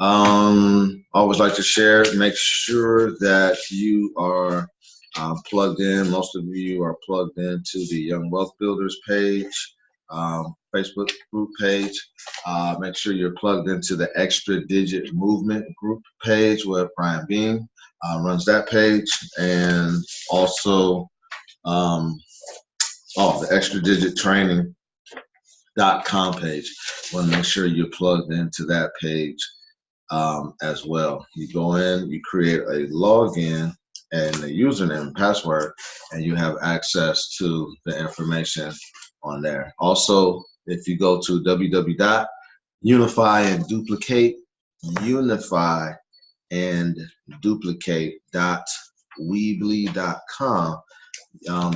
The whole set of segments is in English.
Always like to share. Make sure that you are plugged in. Most of you are plugged into the Young Wealth Builders page, Facebook group page. Make sure you're plugged into the Extra Digit Movement group page where Brian Bean runs that page, and also the Extra Digit Training.com page. Want to make sure you're plugged into that page as well. You go in, you create a login and a username and password, and you have access to the information on there. Also, if you go to unifyandDuplicate.weebly.com.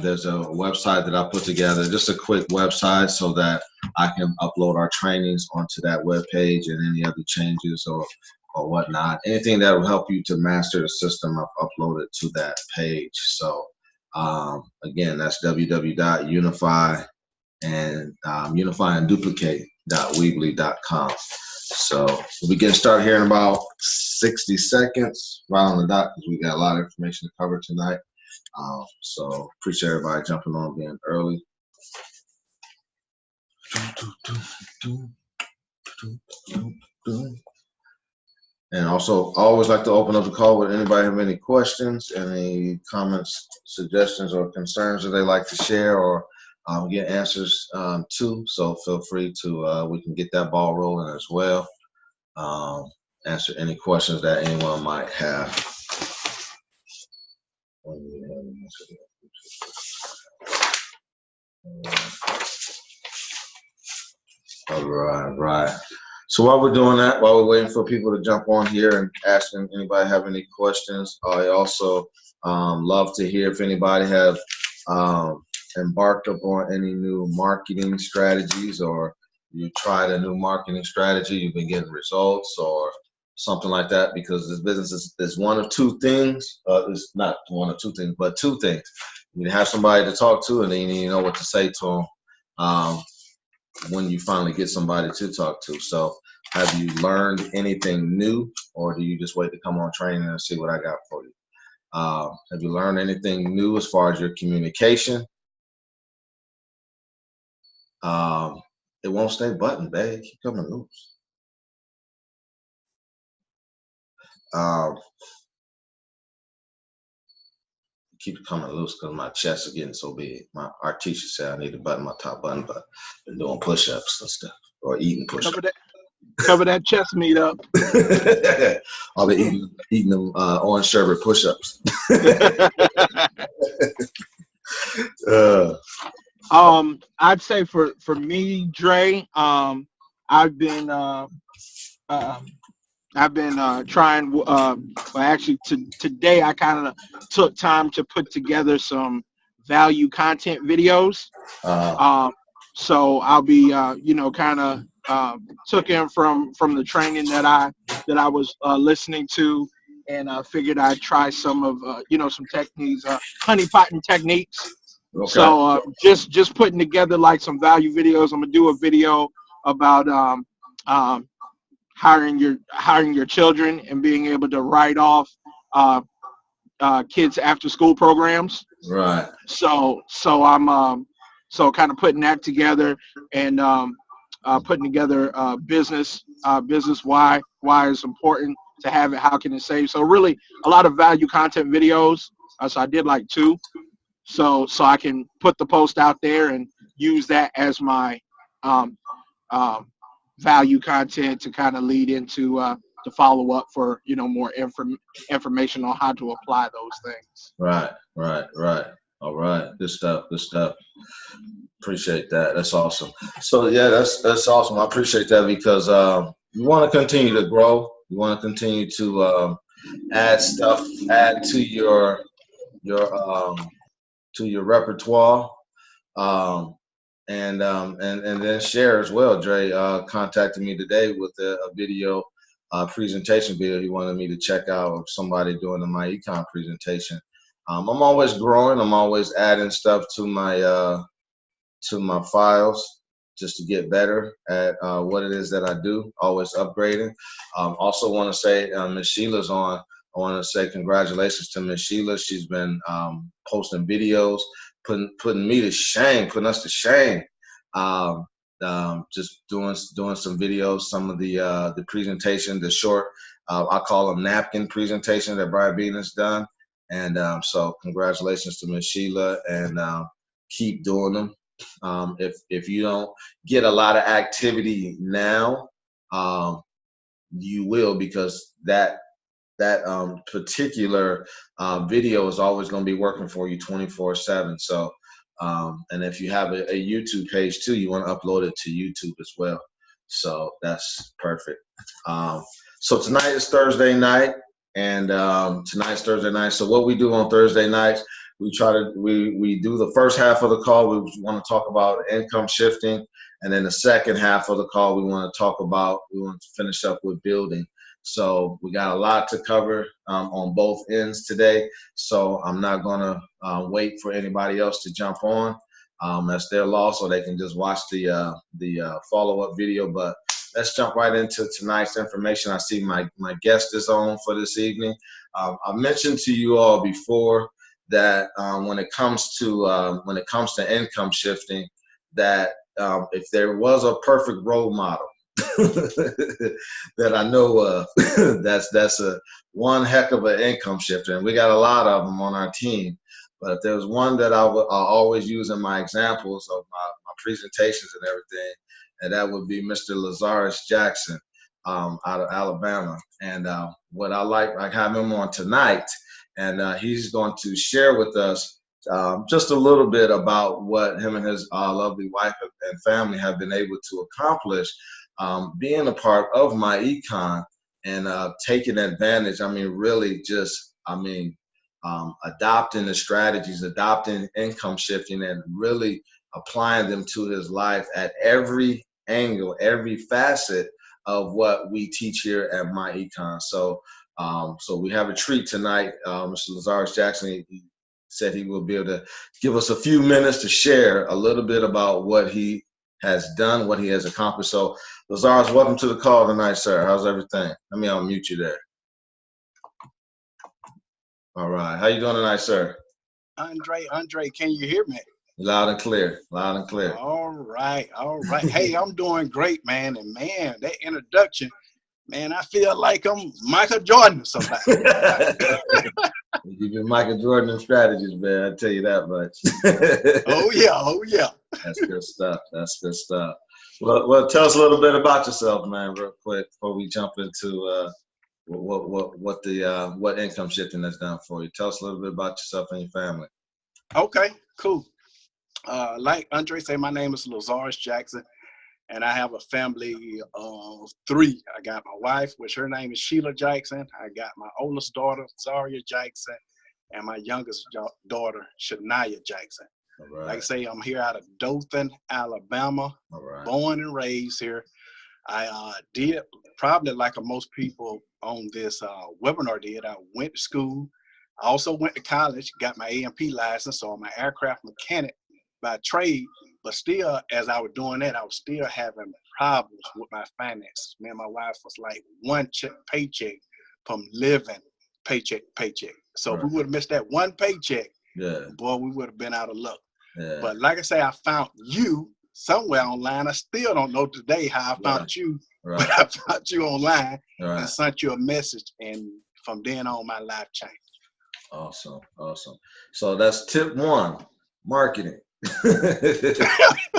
There's a website that I put together, just a quick website so that I can upload our trainings onto that web page and any other changes or whatnot. Anything that will help you to master the system, I've uploaded to that page. So again, that's unifyandDuplicate.weebly.com. So we'll be getting started here in about 60 seconds, right on the dot, because we got a lot of information to cover tonight. So appreciate everybody jumping on, being early. And also, I always like to open up the call with anybody have any questions, any comments, suggestions, or concerns that they like to share or get answers to. So feel free to, we can get that ball rolling as well. Answer any questions that anyone might have. All right. So while we're doing that, while we're waiting for people to jump on here and asking anybody have any questions, I also love to hear if anybody have embarked upon any new marketing strategies, or you tried a new marketing strategy, you've been getting results or something like that, because this business is one of two things. It's not one of two things, but two things. You need to have somebody to talk to, and then you need to know what to say to them when you finally get somebody to talk to. So have you learned anything new, or do you just wait to come on training and see what I got for you? Have you learned anything new as far as your communication? It won't stay buttoned, babe. Keep coming loose. Keep it coming loose because my chest is getting so big. Our teacher said I need to button my top button, but I've been doing push-ups and stuff, or eating push-ups. Cover that chest meat up. I'll be eating them orange sherbet push-ups. I'd say for me, Dre, I've been trying. Well, actually, today I kind of took time to put together some value content videos. So I'll be, kind of took in from the training that I was listening to, and figured I'd try some of some techniques, honeypotting techniques. Okay. So just putting together like some value videos. I'm gonna do a video about hiring your children and being able to write off kids after school programs. Right. So I'm kind of putting that together, and putting together business why it's important to have it, how can it save. So really a lot of value content videos. So I did like 2. So I can put the post out there and use that as my value content to kind of lead into to follow up for more information on how to apply those things. Right. All right, good stuff. Appreciate that. That's awesome. So yeah, that's awesome. I appreciate that, because you want to continue to grow. You want to continue to add to your repertoire, and then share as well. Dre contacted me today with a video, presentation video he wanted me to check out of somebody doing the MyEcon presentation. I'm always growing. I'm always adding stuff to my files, just to get better at what it is that I do, always upgrading. Also want to say Miss Sheila's on. I want to say congratulations to Miss Sheila. She's been posting videos, putting me to shame, putting us to shame. Just doing some videos, some of the presentation, the short, I call them napkin presentations that Brian Bean has done. And so congratulations to Miss Sheila, and keep doing them. If you don't get a lot of activity now, you will, because that particular video is always going to be working for you 24/7. So, and if you have a YouTube page too, you want to upload it to YouTube as well. So that's perfect. So tonight is Thursday night, and tonight's Thursday night. So what we do on Thursday nights, we do the first half of the call. We want to talk about income shifting, and then the second half of the call, we want to finish up with building. So we got a lot to cover on both ends today. So I'm not gonna wait for anybody else to jump on. That's their loss, or they can just watch the follow-up video. But let's jump right into tonight's information. I see my guest is on for this evening. I mentioned to you all before that when it comes to income shifting, that if there was a perfect role model that I know of, that's a one heck of an income shifter, and we got a lot of them on our team. But if there's one that I always use in my examples of my presentations and everything, and that would be Mr. Lazarus Jackson out of Alabama. And what I have him on tonight, and he's going to share with us just a little bit about what him and his lovely wife and family have been able to accomplish being a part of MyEcon, and taking advantage. I mean, really just, adopting the strategies, adopting income shifting, and really applying them to his life at every angle, every facet of what we teach here at MyEcon. So we have a treat tonight. Mr. Lazarus Jackson, he said he will be able to give us a few minutes to share a little bit about what he has done, what he has accomplished. So Lazarus, welcome to the call tonight, sir. How's everything? Let me unmute you there. All right. How you doing tonight, sir? Andre, can you hear me? Loud and clear. Loud and clear. All right. Hey, I'm doing great, man. And man, that introduction, man, I feel like I'm Michael Jordan sometimes. You've been Michael Jordan in strategies, man. I tell you that much. Oh yeah. That's good stuff. That's good stuff. Well, tell us a little bit about yourself, man, real quick, before we jump into what income shifting has done for you. Tell us a little bit about yourself and your family. Okay, cool. Like Andre said, my name is Lazarus Jackson, and I have a family of 3. I got my wife, which her name is Sheila Jackson. I got my oldest daughter, Zaria Jackson, and my youngest daughter, Shania Jackson. Right. Like I say, I'm here out of Dothan, Alabama, born and raised here. I did probably like most people on this webinar did. I went to school. I also went to college, got my A&P license, so I'm an aircraft mechanic by trade. But still, as I was doing that, I was still having problems with my finances. Me and my wife was like one paycheck from living paycheck to paycheck. So if we would have missed that one paycheck, boy, we would have been out of luck. Yeah. But like I say, I found you somewhere online. I still don't know today how I found you, but I found you online and sent you a message, and from then on, my life changed. Awesome. So that's tip 1, marketing.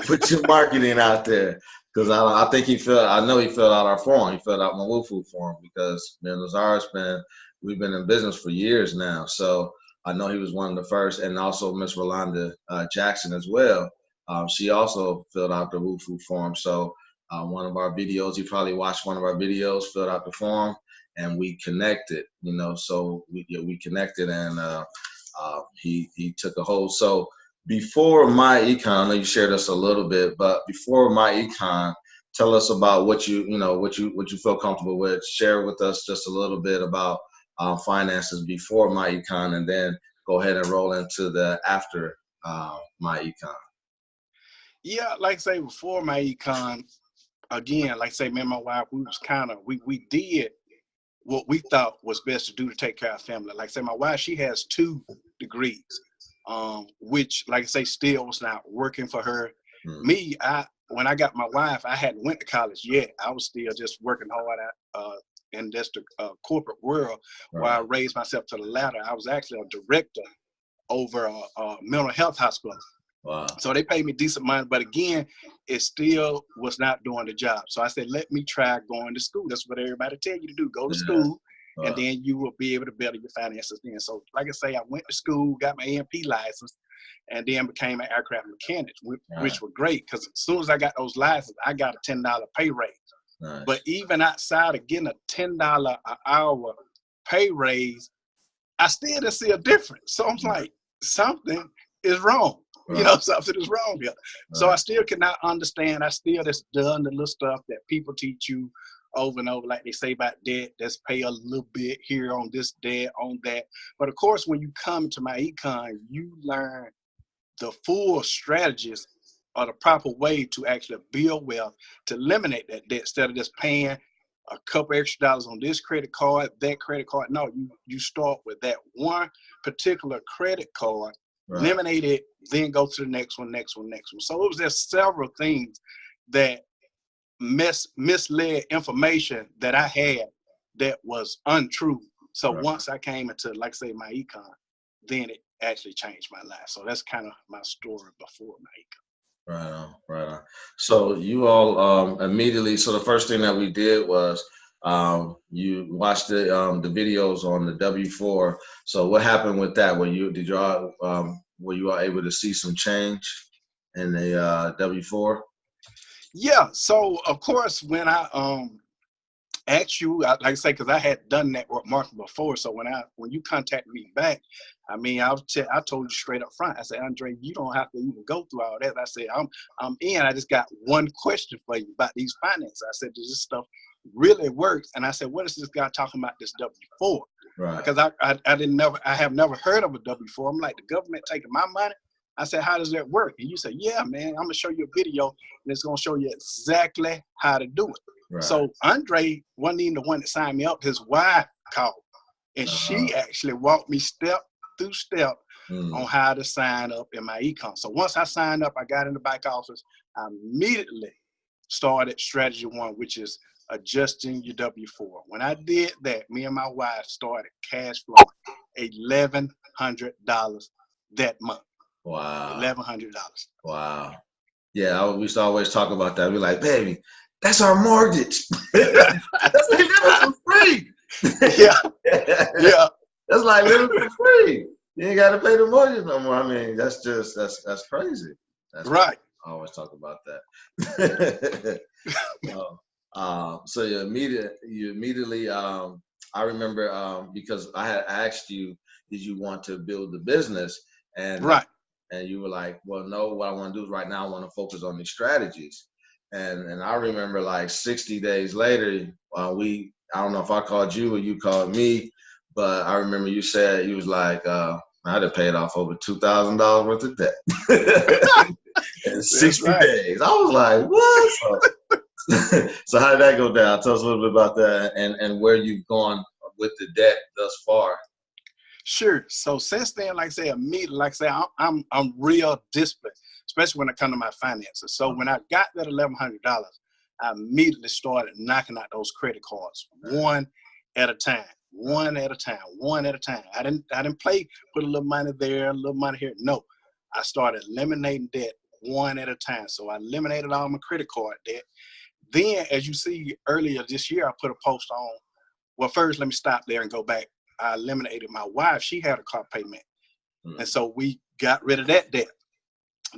Put your marketing out there, because I think I know he filled out our form. He filled out my WooFoo form, because Lazarus, we've been in business for years now. So I know he was one of the first, and also Miss Rolanda Jackson as well. She also filled out the WooFoo form. So one of our videos, he probably watched one of our videos, filled out the form, and we connected. So we connected, and he took a hold. So before MyEcon, I know you shared us a little bit, but before MyEcon, tell us about what you feel comfortable with. Share with us just a little bit about finances before MyEcon, and then go ahead and roll into the after MyEcon. Yeah, like I say, before my econ, again, like I say, me and my wife, we was kind of, we did what we thought was best to do to take care of our family. Like I say, my wife, she has 2 degrees, which, like I say, still was not working for her. Me, when I got my wife, I hadn't went to college yet. I was still just working hard in this corporate world, where I raised myself to the ladder. I was actually a director over a mental health hospital. Wow. So they paid me decent money, but again, it still was not doing the job. So I said, let me try going to school. That's what everybody tell you to do. Go to school, and then you will be able to better your finances then. So like I say, I went to school, got my A&P license, and then became an aircraft mechanic, which were great, because as soon as I got those licenses, I got a $10 pay raise. Nice. But even outside of getting a $10 an hour pay raise, I still didn't see a difference. So I'm like, something is wrong. Right. You know, something is wrong here. Right. So I still cannot understand. I still just done the little stuff that people teach you over and over, like they say about debt. Let's pay a little bit here on this debt, on that. But of course, when you come to MyEcon, you learn the full strategies or the proper way to actually build wealth, to eliminate that debt instead of just paying a couple extra dollars on this credit card, that credit card. No, you start with that one particular credit card, eliminate it, then go to the next one. So it was just several things that misled information that I had that was untrue. So once I came into, like I say, MyEcon, then it actually changed my life. So that's kind of my story before MyEcon. Right on. So you all immediately. So the first thing that we did was you watched the videos on the W4. So what happened with that? Were you all able to see some change in the W4? Yeah. So of course, when I asked you, like I say, because I had done network marketing before. So when you contacted me back, I mean, I told you straight up front. I said, Andre, you don't have to even go through all that. I said, I'm in. I just got one question for you about these finances. I said, does this stuff really work? And I said, what is this guy talking about, this W4? Right. Because I have never heard of a W4. I'm like, the government taking my money? I said, how does that work? And you said, yeah, man, I'm gonna show you a video, and it's gonna show you exactly how to do it. Right. So Andre wasn't even the one that signed me up. His wife called, and she actually walked me step through step on how to sign up in MyEcon. So once I signed up, I got in the back office. I immediately started strategy 1, which is adjusting your W4. When I did that, me and my wife started cash flow $1,100 that month. Wow. $1,100. Wow. Yeah, we used to always talk about that. We're like, baby, that's our mortgage. That's like living for free. Yeah. Yeah. That's like living for free. You ain't got to pay the mortgage no more. I mean, that's crazy. That's right. Crazy. I always talk about that. So you immediately, I remember because I had asked you, did you want to build the business? And and you were like, well, no, what I want to do is right now I want to focus on these strategies. And I remember like 60 days later, I don't know if I called you or you called me, but I remember you said, you was like, I had paid off over $2,000 worth of debt in 60 days. I was like, what? So how did that go down? Tell us a little bit about that and where you've gone with the debt thus far. Sure. So since then, like I say, immediately, like I say, I'm real disciplined, especially when it comes to my finances. So when I got that $1,100, I immediately started knocking out those credit cards one at a time. I didn't put a little money there, a little money here. No, I started eliminating debt one at a time. So I eliminated all my credit card debt. Then, as you see earlier this year, I put a post on. Well, first, let me stop there and go back. I eliminated my wife. She had a car payment. And so we got rid of that debt.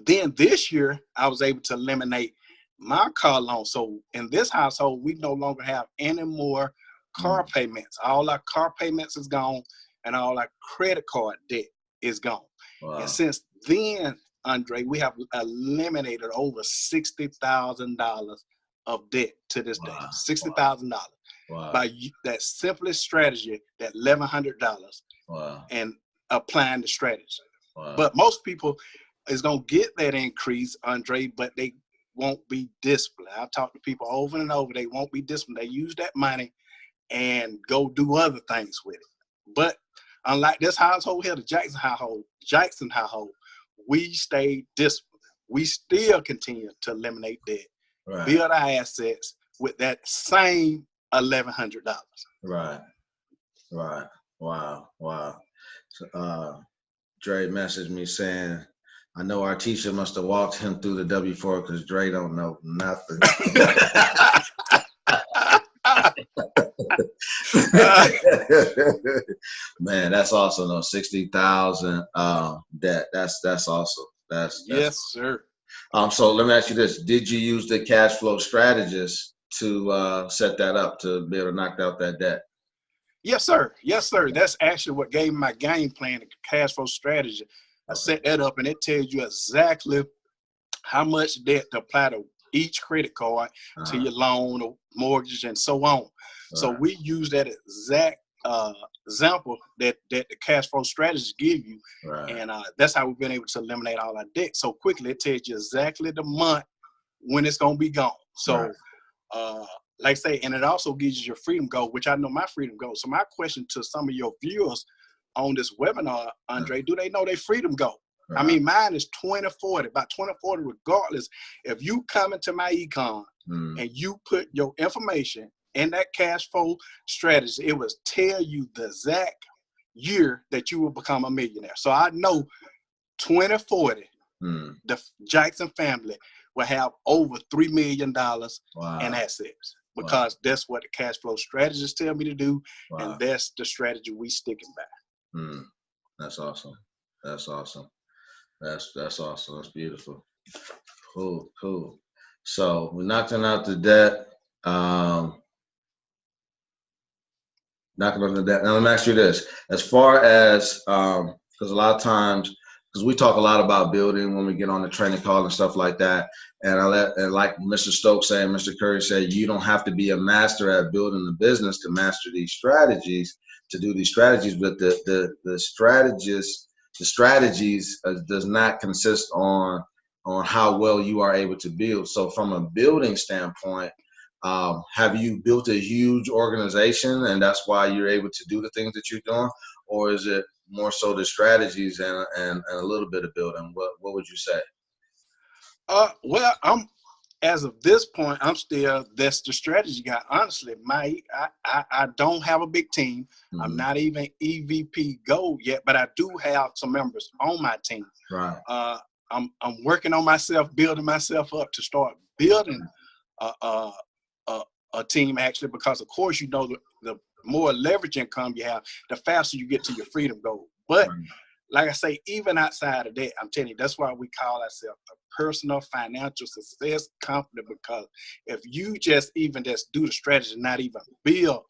Then this year, I was able to eliminate my car loan. So in this household, we no longer have any more car payments. All our car payments is gone, and all our credit card debt is gone. Wow. And since then, Andre, we have eliminated over $60,000 of debt to this day. $60,000. Wow. By that simplest strategy, that $1,100, and applying the strategy. Wow. But most people, is going to get that increase, Andre, but they won't be disciplined. I've talked to people over and over. They won't be disciplined. They use that money and go do other things with it. But unlike this household here, the Jackson household, we stayed disciplined. We still continue to eliminate debt, build our assets with that same $1,100. Right. Wow. So, Dre messaged me saying, I know our teacher must have walked him through the W-4 because Dre don't know nothing. Man, that's awesome though. 60,000 debt. That's awesome. That's yes, sir. So let me ask you this. Did you use the cash flow strategist to set that up to be able to knock out that debt? Yes, sir. That's actually what gave me my game plan, the cash flow strategy. I set that up, and it tells you exactly how much debt to apply to each credit card, to your loan or mortgage, and so on. So we use that exact example that the cash flow strategies give you, and that's how we've been able to eliminate all our debt so quickly. It tells you exactly the month when it's going to be gone. So, like I say, and it also gives you your freedom goal, which I know my freedom goal. So my question to some of your viewers on this webinar, Andre, do they know their freedom goal? I mean, mine is 2040, about 2040 regardless. If you come into MyEcon and you put your information in that cash flow strategy, it will tell you the exact year that you will become a millionaire. So I know 2040, the Jackson family will have over $3 million in assets, because that's what the cash flow strategists tell me to do, and that's the strategy we sticking by. That's awesome. That's awesome. That's beautiful. Cool. So we're knocking out the debt. Now let me ask you this: as far as because a lot of times, because we talk a lot about building when we get on the training call and stuff like that, and like Mr. Stokes said, Mr. Curry said, you don't have to be a master at building the business to master these strategies, to do these strategies, but the strategies does not consist on how well you are able to build. So from a building standpoint, have you built a huge organization and that's why you're able to do the things that you're doing, or is it more so the strategies and a little bit of building? What would you say? Well, as of this point, I'm still that's the strategy guy. Honestly, I don't have a big team. I'm not even EVP Gold yet, but I do have some members on my team. Right. I'm working on myself, building myself up to start building a team, actually, because of course, you know, the more leverage income you have, the faster you get to your freedom goal. But like I say, even outside of that, I'm telling you, that's why we call ourselves the personal financial success company, because if you just even just do the strategy, not even build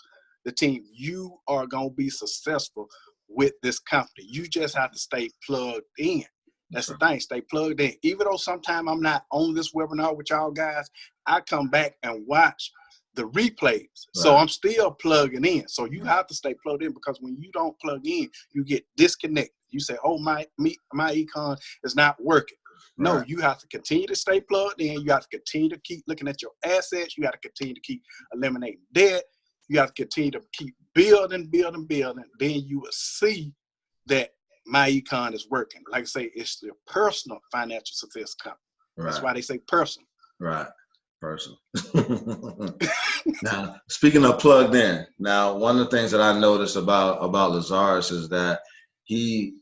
the team, you are going to be successful with this company. You just have to stay plugged in. That's the thing, stay plugged in. Even though sometimes I'm not on this webinar with y'all guys, I come back and watch the replays. So I'm still plugging in. So you have to stay plugged in, because when you don't plug in, you get disconnected. You say, oh, my econ is not working. No, you have to continue to stay plugged in. You have to continue to keep looking at your assets. You got to continue to keep eliminating debt. You have to continue to keep building. Then you will see that MyEcon is working. Like I say, it's the personal financial success company. That's why they say personal. Right. Personal. Now, speaking of plugged in, now one of the things that I noticed about Lazarus is that he,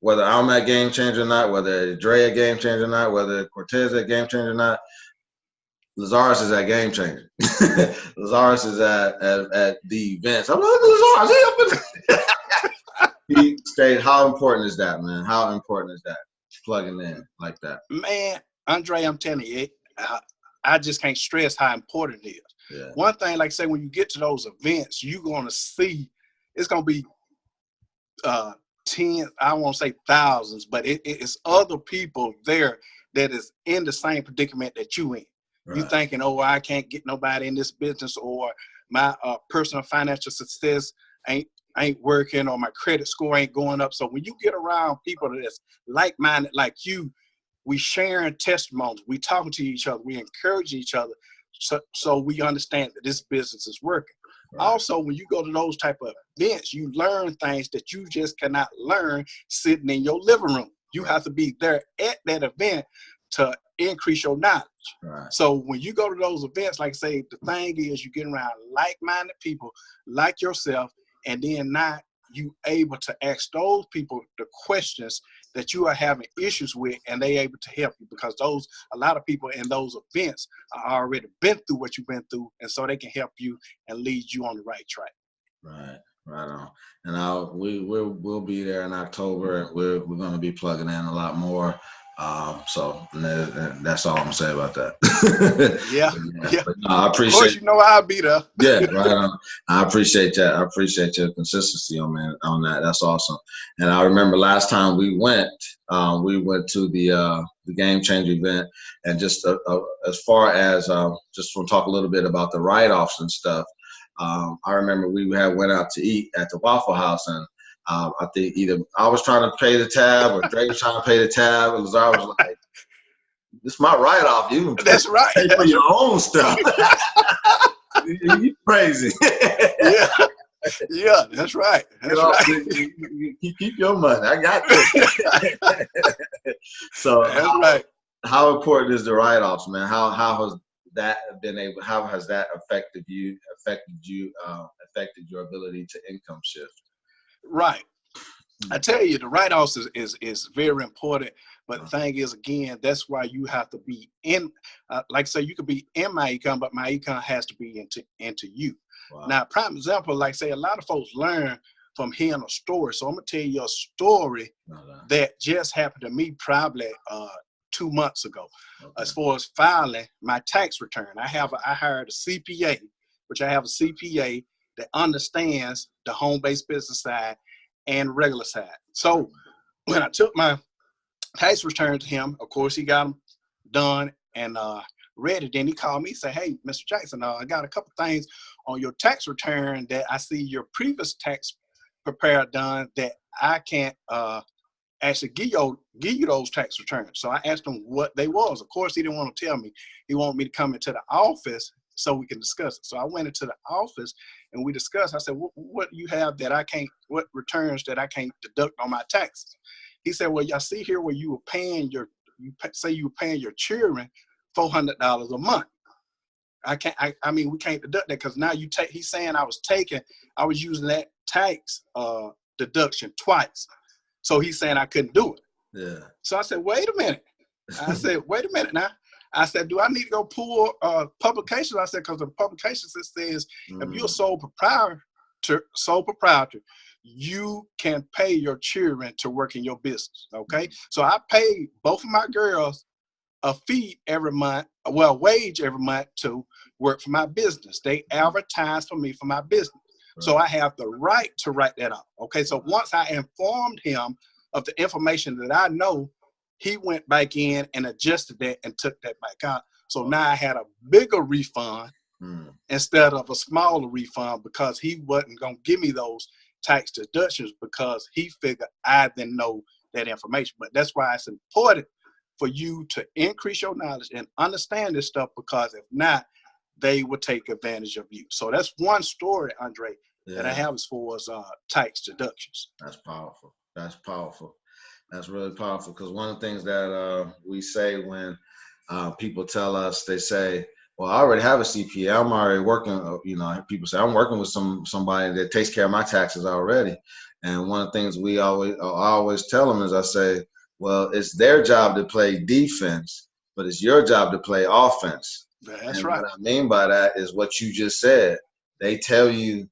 whether I'm at Game Changer or not, whether Dre at Game Changer or not, whether Cortez at Game Changer or not, Lazarus is at Game Changer. Lazarus is at the events. I'm like, Lazarus, he stayed. How important is that, man? How important is that? Plugging in like that. Man, Andre, I'm telling you, I just can't stress how important it is. Yeah. One thing, like I say, when you get to those events, you're going to see, it's going to be 10, I won't say thousands, but it's other people there that is in the same predicament that you in. You thinking, oh, I can't get nobody in this business, or my personal financial success ain't ain't working or my credit score ain't going up. So when you get around people that's like-minded like you, we sharing testimonies, we talking to each other, we encourage each other, so we understand that this business is working. Right. Also, when you go to those type of events, you learn things that you just cannot learn sitting in your living room. You have to be there at that event to increase your knowledge. Right. So when you go to those events, like I say, the thing is you get around like-minded people like yourself, and then now you able to ask those people the questions that you are having issues with, and they able to help you, because a lot of people in those events are already been through what you've been through, and so they can help you and lead you on the right track. Right, right on. And we'll be there in October, and we're going to be plugging in a lot more. So that's all I'm gonna say about that. Yeah. But no, I appreciate. Of course, you know I'll be there. Yeah, right on. I appreciate that. I appreciate your consistency on that. That's awesome. And I remember last time we went to the Game Changer event, and just as far as just want to talk a little bit about the write-offs and stuff. I remember we went out to eat at the Waffle House, and I think either I was trying to pay the tab or Drake was trying to pay the tab, and Lazarus was like, "This is my write-off. You can That's right. Pay for your own stuff." You crazy. Yeah, that's right. That's right. You keep your money. I got this. So that's right. How important is the write-offs, man? How has that affected your ability to income shift? Right. I tell you, the write-offs is very important. But the thing is, again, that's why you have to be in, like say, you could be in MyEcon, but MyEcon has to be into you. Wow. Now, prime example, like say, a lot of folks learn from hearing a story. So I'm gonna tell you a story that just happened to me probably 2 months ago. Okay. As far as filing my tax return, I hired a CPA, which I have a CPA that understands the home-based business side and regular side. So when I took my tax return to him, of course, he got them done and ready. Then he called me and said, "Hey, Mr. Jackson, I got a couple things on your tax return that I see your previous tax preparer done that I can't actually give you those tax returns." So I asked him what they was. Of course, he didn't want to tell me. He wanted me to come into the office so we can discuss it. So I went into the office and we discussed. I said, what do you have that I can't, what returns that I can't deduct on my taxes? He said, well, y'all see here where you were paying you were paying your children $400 a month. I mean, we can't deduct that because now he's saying I was using that tax deduction twice. So he's saying I couldn't do it. Yeah. So I said, wait a minute. I said, wait a minute now. I said, do I need to go pull publications? I said, because the publications, it says if you're a sole proprietor, you can pay your children to work in your business. Okay. So I paid both of my girls a fee every month, wage every month to work for my business. They advertise for me for my business. Right. So I have the right to write that off. Okay. So once I informed him of the information that I know, he went back in and adjusted that and took that back out. So now I had a bigger refund instead of a smaller refund because he wasn't going to give me those tax deductions because he figured I didn't know that information. But that's why it's important for you to increase your knowledge and understand this stuff, because if not, they will take advantage of you. So that's one story, Andre, that I have as far as tax deductions. That's powerful. That's powerful. That's really powerful, because one of the things that we say when people tell us, they say, well, I already have a CPA. I'm already working, people say, I'm working with somebody that takes care of my taxes already. And one of the things I always tell them is I say, well, it's their job to play defense, but it's your job to play offense. That's right. What I mean by that is what you just said. They tell you,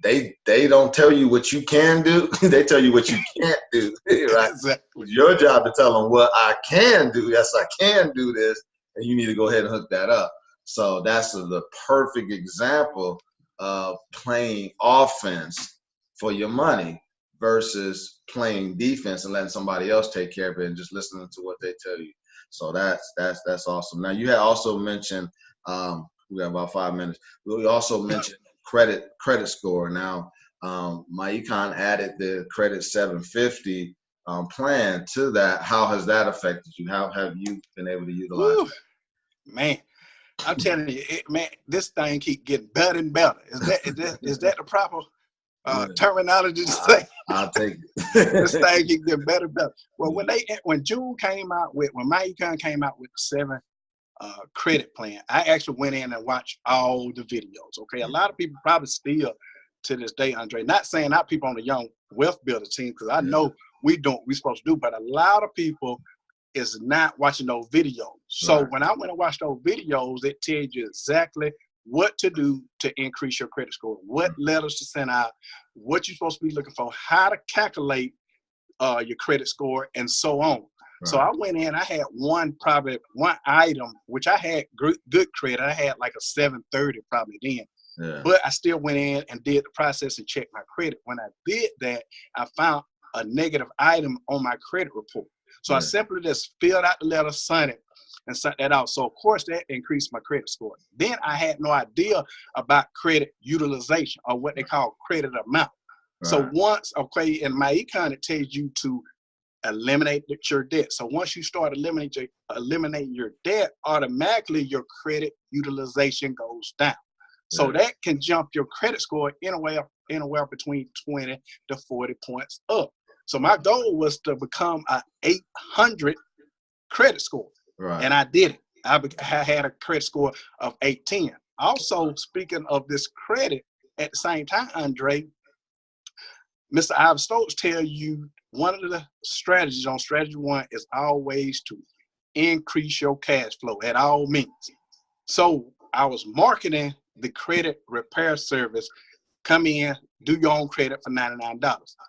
they don't tell you what you can do. They tell you what you can't do. Right? Exactly. It's your job to tell them what I can do. Yes, I can do this, and you need to go ahead and hook that up. So that's the perfect example of playing offense for your money versus playing defense and letting somebody else take care of it and just listening to what they tell you. So that's awesome. Now you had also mentioned, we got about 5 minutes. We also mentioned credit score. Now, MyEcon added the credit 750 plan to that. How has that affected you? How have you been able to utilize it? Man, I'm telling you, man, this thing keep getting better and better. Is that the proper terminology to say? I'll take it. This thing keep getting better and better. Well, when MyEcon came out with the 7 credit plan, I actually went in and watched all the videos. Okay, a lot of people probably still to this day, Andre, not saying not people on the Young Wealth Builder team, because I know we doing what we're supposed to do, but a lot of people is not watching those videos. So when I went and watched those videos, it tells you exactly what to do to increase your credit score, what letters to send out, what you're supposed to be looking for, how to calculate your credit score, and so on. So I went in, I had one item, which I had good credit. I had like a 730 probably then. Yeah. But I still went in and did the process and checked my credit. When I did that, I found a negative item on my credit report. So I simply just filled out the letter, signed it, and sent that out. So, of course, that increased my credit score. Then I had no idea about credit utilization, or what they call credit amount. So once, in MyEcon, it tells you to eliminate your debt. So once you start eliminating your debt, automatically your credit utilization goes down. So that can jump your credit score anywhere between 20 to 40 points up. So my goal was to become an 800 credit score, and I did it. I had a credit score of 810. Also, speaking of this credit, at the same time, Andre, Mr. Ivan Stokes tell you one of the strategies on strategy 1 is always to increase your cash flow at all means. So I was marketing the credit repair service. Come in, do your own credit for $99.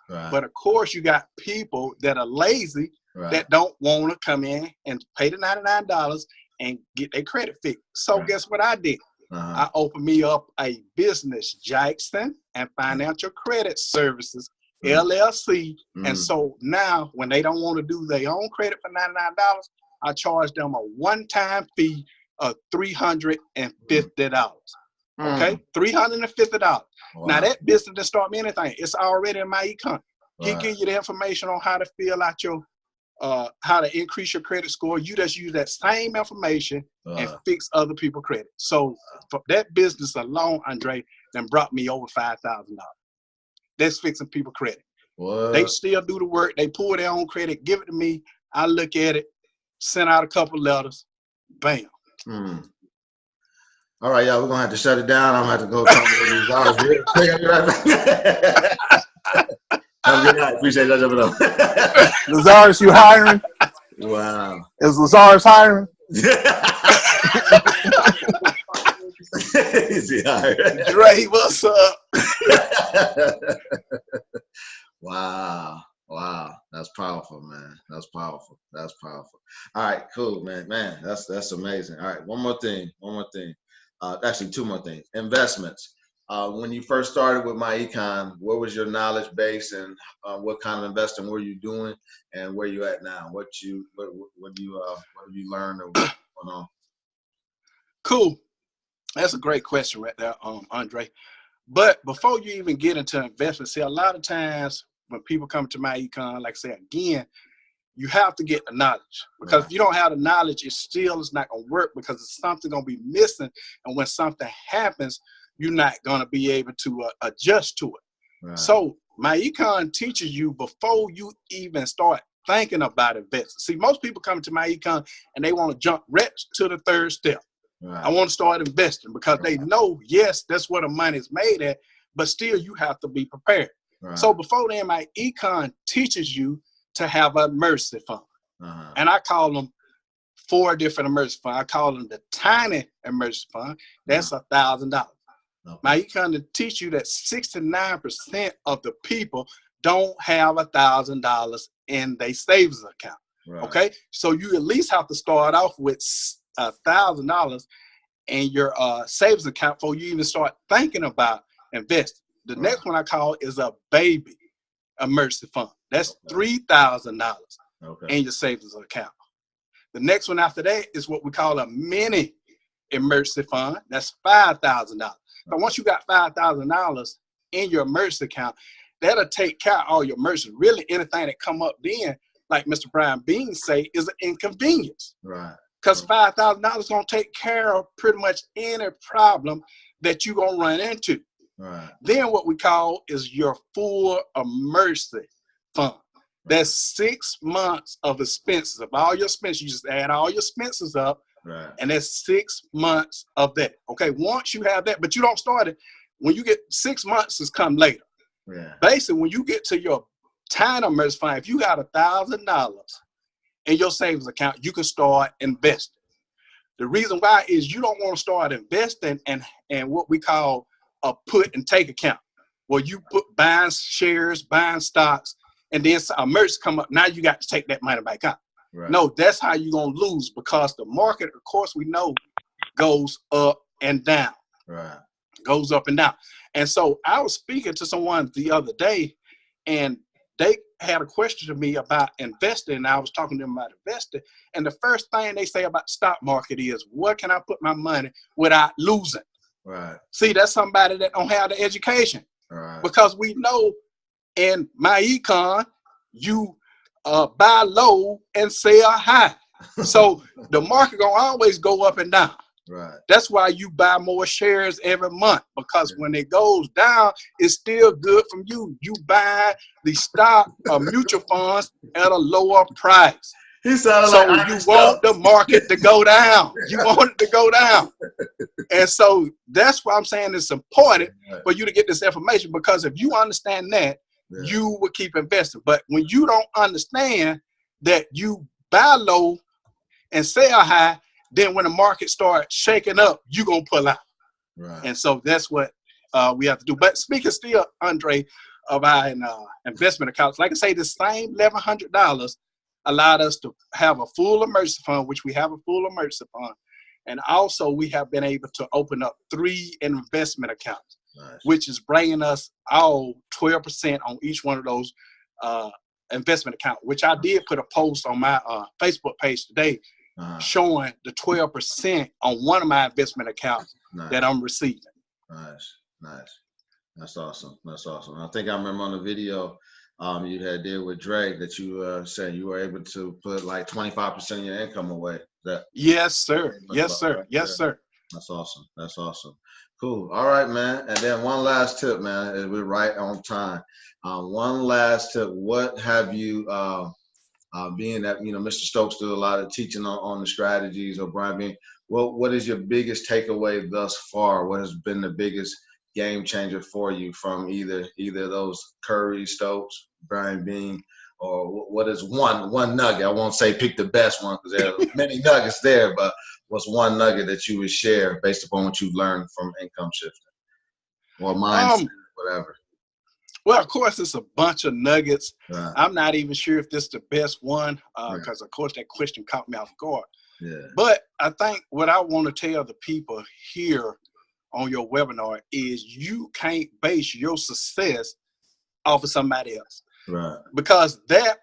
But of course, you got people that are lazy that don't want to come in and pay the $99 and get their credit fixed. So guess what I did? I opened me up a business, Jackson and Financial Credit Services, LLC. And so now when they don't want to do their own credit for $99, I charge them a one-time fee of $350. Okay, $350. Wow. Now that business didn't start me anything. It's already in MyEcon. He give you the information on how to fill out your, how to increase your credit score. You just use that same information and fix other people's credit. So for that business alone, Andre, then brought me over $5,000. That's fixing people's credit. What? They still do the work. They pull their own credit, give it to me. I look at it, send out a couple letters, bam. All right, y'all, we're going to have to shut it down. I'm going to have to go talk to these guys real quick. Have a good night. Appreciate that jumping up. Lazarus, you hiring? Wow. Is Lazarus hiring? Is he hiring? Dre, what's up? Wow. Wow, that's powerful, man. That's powerful. That's powerful. All right, cool, man. Man, that's amazing. All right, one more thing. Actually, two more things. Investments. When you first started with MyEcon, what was your knowledge base, and what kind of investing were you doing, and where you at now? What have you learned, or what's going on? Cool. That's a great question right there, Andre. But before you even get into investment, see, a lot of times when people come to MyEcon, like I said, again, you have to get the knowledge, because if you don't have the knowledge, it's not going to work, because it's something going to be missing. And when something happens, you're not going to be able to adjust to it. So MyEcon teaches you before you even start thinking about investing. See, most people come to MyEcon and they want to jump right to the third step. I want to start investing, because they know, yes, that's where the money is made at, but still you have to be prepared. So before then, MyEcon teaches you to have an emergency fund. And I call them 4 different emergency funds. I call them the tiny emergency fund. That's $1,000. MyEcon to teach you that 69% of the people don't have $1,000 in their savings account. Okay, so you at least have to start off with $1,000 in your savings account before you even start thinking about investing. The next one I call is a baby emergency fund. That's $3,000 in your savings account. The next one after that is what we call a mini emergency fund. That's $5,000. So once you got $5,000, in your emergency account, that'll take care of all your emergencies. Really, anything that come up then, like Mr. Brian Bean say, is an inconvenience. Right. Because $5,000 is going to take care of pretty much any problem that you're going to run into. Right. Then what we call is your full emergency fund. That's 6 months of expenses. Of all your expenses, you just add all your expenses up, right, and that's 6 months of that. Okay, once you have that, but you don't start it. When you get 6 months, is come later. Yeah. Basically, when you get to your tiny emergency fund, if you got $1,000 in your savings account, you can start investing. The reason why is you don't want to start investing and what we call a put and take account, where you put buying shares, buying stocks, and then a emergency come up. Now you got to take that money back out. Right. No, that's how you're going to lose, because the market, of course, we know goes up and down. Right. Goes up and down. And so I was speaking to someone the other day, and they had a question to me about investing. And I was talking to them about investing. And the first thing they say about the stock market is, where can I put my money without losing? Right. See, that's somebody that don't have the education. Right. Because we know in MyEcon, you buy low and sell high. So the market gonna always go up and down. Right. That's why you buy more shares every month, because when it goes down, it's still good from you. You buy the stock or mutual funds at a lower price. He sounded So like you want the market to go down. You want it to go down. And so that's why I'm saying it's important for you to get this information, because if you understand that, you will keep investing. But when you don't understand that you buy low and sell high, then when the market starts shaking up, you're going to pull out. Right. And so that's what we have to do. But speaking still, Andre, of our investment accounts, like I say, the same $1,100 allowed us to have a full emergency fund, which we have a full emergency fund. And also we have been able to open up 3 investment accounts, nice, which is bringing us all 12% on each one of those investment accounts, which I did put a post on my Facebook page today, showing the 12% on one of my investment accounts that I'm receiving. Nice, nice. That's awesome. That's awesome. I think I remember on the video you had did with Drake that you said you were able to put like 25% of your income away. Yes, sir. Yes, sir. Right, yes, sir. That's awesome. That's awesome. Cool. All right, man. And then one last tip, man. We're right on time. One last tip. What have you, being that, you know, Mr. Stokes do a lot of teaching on the strategies, or Brian Bean, what is your biggest takeaway thus far? What has been the biggest game changer for you from either those Curry, Stokes, Brian Bean, or what is one nugget? I won't say pick the best one, because there are many nuggets there, but what's one nugget that you would share based upon what you've learned from income shifting or mindset, whatever? Well, of course, it's a bunch of nuggets. Right. I'm not even sure if this is the best one, because of course that question caught me off guard. Yeah. But I think what I want to tell the people here on your webinar is you can't base your success off of somebody else. Right. Because that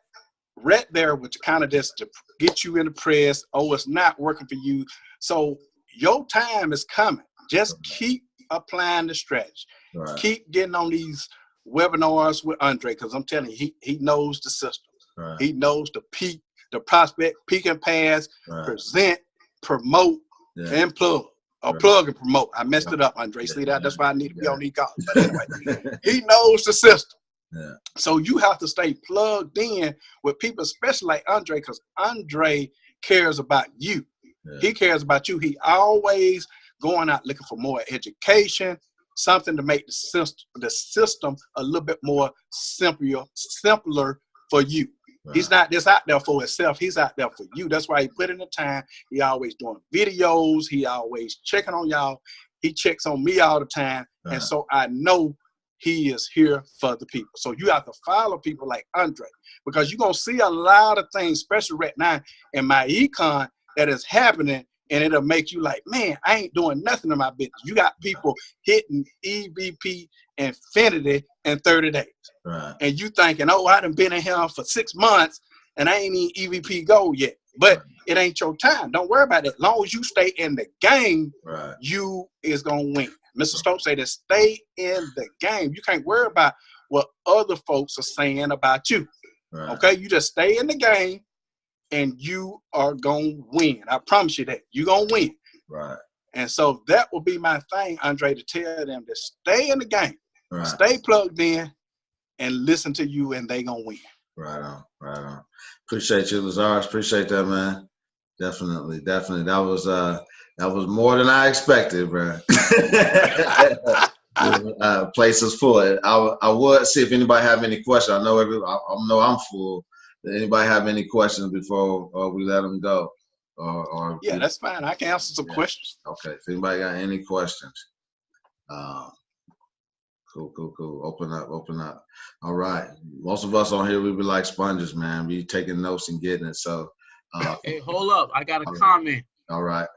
right there, which kind of just to get you in the press, it's not working for you. So your time is coming. Just keep applying the strategy. Right. Keep getting on these webinars with Andre, because I'm telling you, he knows the system. Right. He knows the peak, the prospect, peak and pass, present, promote, and plug. Or plug and promote. I messed it up, Andre. See that? That's why I need to be on these calls. But anyway, he knows the system. Yeah. So you have to stay plugged in with people, especially like Andre, because Andre cares about you. Yeah. He cares about you. He always going out looking for more education, something to make the system a little bit more simpler for you. Right. He's not just out there for himself. He's out there for you. That's why he put in the time. He always doing videos. He always checking on y'all. He checks on me all the time. Right. And so I know he is here for the people. So you have to follow people like Andre, because you're going to see a lot of things, especially right now in MyEcon, that is happening, and it'll make you like, man, I ain't doing nothing in my business. You got people hitting EVP Infinity in 30 days. Right. And you thinking, I done been in here for 6 months and I ain't even EVP gold yet. But it ain't your time. Don't worry about it. As long as you stay in the game, you is going to win. Mr. Stokes said that stay in the game. You can't worry about what other folks are saying about you. Right. Okay, you just stay in the game, and you are gonna win. I promise you that you're gonna win. Right. And so that will be my thing, Andre, to tell them to stay in the game, right. Stay plugged in, and listen to you, and they gonna win. Right on, right on. Appreciate you, Lazarus. Appreciate that, man. Definitely. That was more than I expected, bro. Place is full. I would see if anybody have any questions. I know I'm full. Did anybody have any questions before we let them go? Yeah, that's fine. I can answer some questions. Okay. If anybody got any questions, cool. Open up. All right. Most of us on here, we be like sponges, man. We taking notes and getting it. So. Hey, hold up. I got a comment. All right.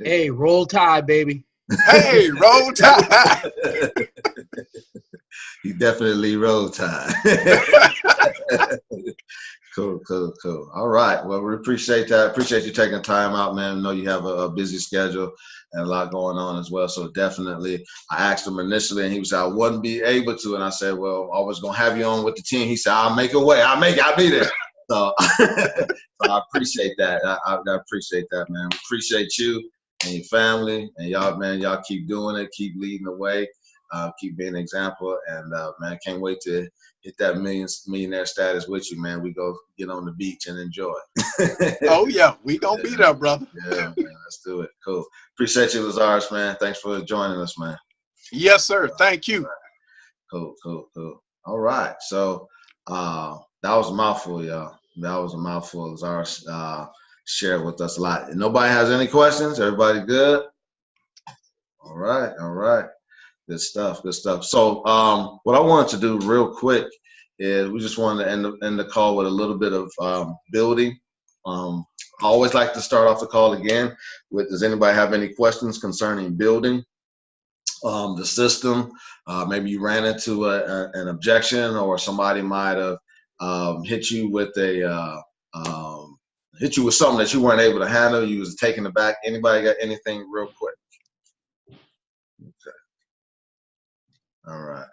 Hey, roll tide, baby. Hey, roll tide. You definitely roll tide. Cool. All right. Well, we appreciate that. Appreciate you taking time out, man. I know you have a busy schedule and a lot going on as well. So definitely, I asked him initially, and he said, I wouldn't be able to. And I said, well, I was going to have you on with the team. He said, I'll make a way. I'll be there. So, so I appreciate that. I appreciate that, man. We appreciate you and your family. And y'all, man, y'all keep doing it. Keep leading the way. Keep being an example. And, man, can't wait to hit that millionaire status with you, man. We go get on the beach and enjoy. Oh, yeah. We going to be there, brother. Yeah, man. Let's do it. Cool. Appreciate you, Lazarus, man. Thanks for joining us, man. Yes, sir. Thank you. Cool. All right. So that was a mouthful, y'all. That was a mouthful. Lazarus shared with us a lot. Nobody has any questions? Everybody good? All right. Good stuff. So what I wanted to do real quick is we just wanted to end the call with a little bit of building. I always like to start off the call again with, does anybody have any questions concerning building the system? Maybe you ran into an objection, or somebody might have hit you with something that you weren't able to handle. You was taken aback. Anybody got anything real quick? Okay. All right.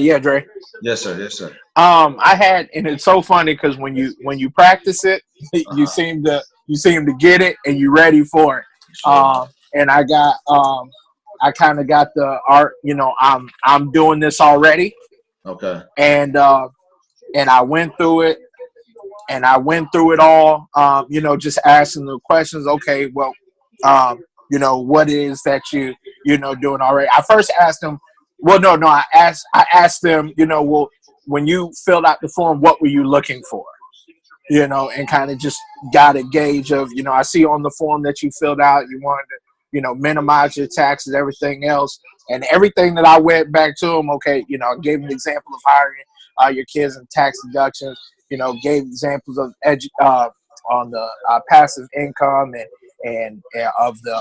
Yeah, Dre. Yes, sir. I had, and it's so funny because when you practice it, you seem to get it and you're ready for it. Sure. And I got I kind of got the art. I'm doing this already. Okay. And I went through it. And I went through it all, just asking the questions. Okay, well, what is that doing already? I first asked them. Well, no, I asked them, well, when you filled out the form, what were you looking for? And kind of just got a gauge of, I see on the form that you filled out, you wanted to, minimize your taxes, everything else, and everything that I went back to them. Okay, I gave them the example of hiring your kids and tax deductions. Gave examples of on the passive income and of the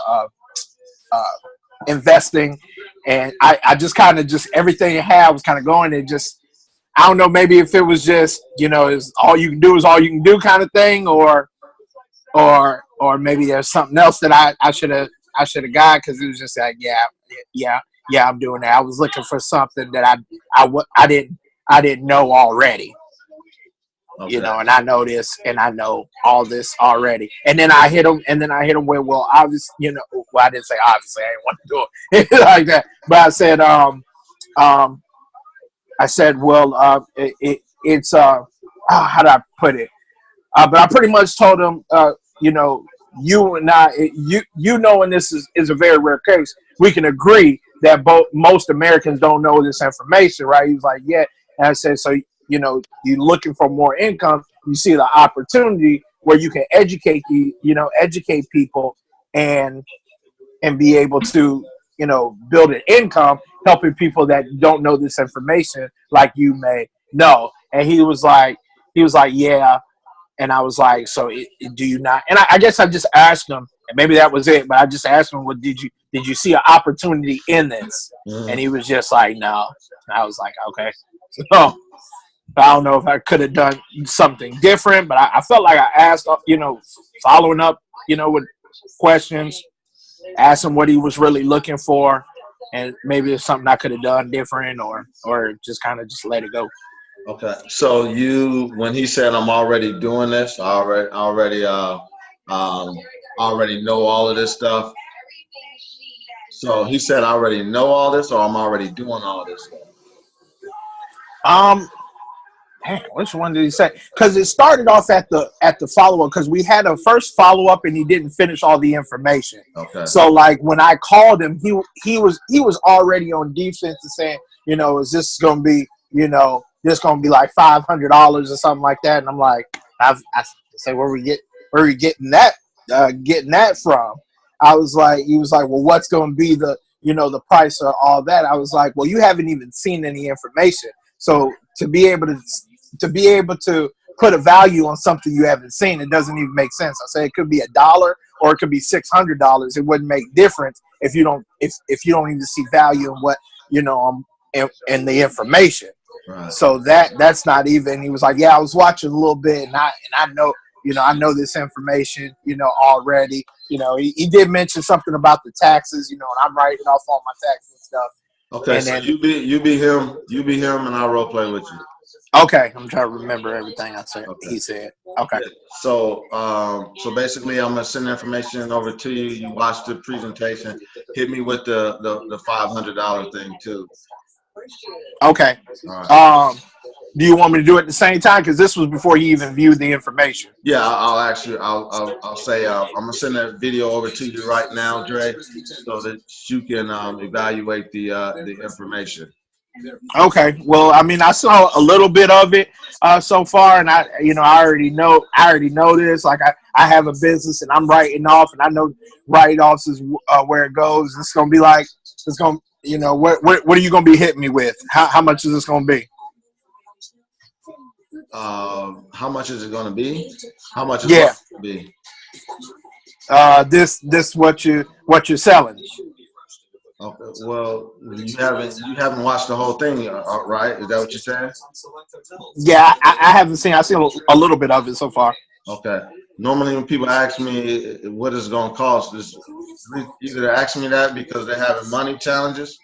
investing, and I just kind of everything I had was kind of going, and just I don't know, maybe if it was just is all you can do is all you can do kind of thing, or maybe there's something else that I should have got, because it was just like yeah I'm doing that. I was looking for something that I didn't know already. Okay. And I know this, and I know all this already. And then I hit them with, well, obviously, well, I didn't say obviously, I didn't want to do it like that. But I said, well, it's how do I put it? But I pretty much told them, you and I, and this is a very rare case. We can agree that most Americans don't know this information, right? He was like, yeah. And I said, so, you're looking for more income. You see the opportunity where you can educate people and be able to, build an income, helping people that don't know this information like you may know. And he was like, yeah. And I was like, so do you not? And I guess I just asked him, and maybe that was it, but I just asked him, well, did you see an opportunity in this? Mm. And he was just like, no. And I was like, okay. So I don't know if I could have done something different, but I felt like I asked, following up, with questions, asked him what he was really looking for. and maybe it's something I could have done different, or just kind of just let it go. Okay. So when he said I'm already doing this, I already know all of this stuff. So he said I already know all this, or I'm already doing all this stuff. Dang, which one did he say? Because it started off at the follow-up, because we had a first follow-up and he didn't finish all the information. Okay. So like when I called him, he was already on defense and saying, is this gonna be, this gonna be like $500 or something like that? And I'm like, I say, where we getting that from? I was like, he was like, well, what's gonna be the price of all that? I was like, well, you haven't even seen any information. So to be able to put a value on something you haven't seen, it doesn't even make sense. I say it could be $1 or it could be $600. It wouldn't make difference if you don't even see value in what in the information. Right. So that's not even. He was like, yeah, I was watching a little bit, and I know I know this information already. He did mention something about the taxes, and I'm writing off all my taxes and stuff. Okay, so you be him, and I'll role play with you. Okay, I'm trying to remember everything I said. Okay. He said. Okay. So basically, I'm gonna send the information over to you. You watch the presentation. Hit me with the $500 thing too. Okay. All right. Do you want me to do it at the same time? Because this was before he even viewed the information. Yeah, I'll say I'm gonna send that video over to you right now, Dre, so that you can evaluate the information. Okay. Well, I mean, I saw a little bit of it so far, and I already know this. Like I have a business, and I'm writing off, and I know write-offs is where it goes. It's gonna be like what are you gonna be hitting me with? How much is this gonna be? How much is it going to be? How much is it going to be? This what you're selling. Okay. Well, you haven't watched the whole thing, right? Is that what you're saying? Yeah, I haven't seen. I've seen a little bit of it so far. Okay. Normally, when people ask me what it's going to cost, either they're asking me that because they're having money challenges,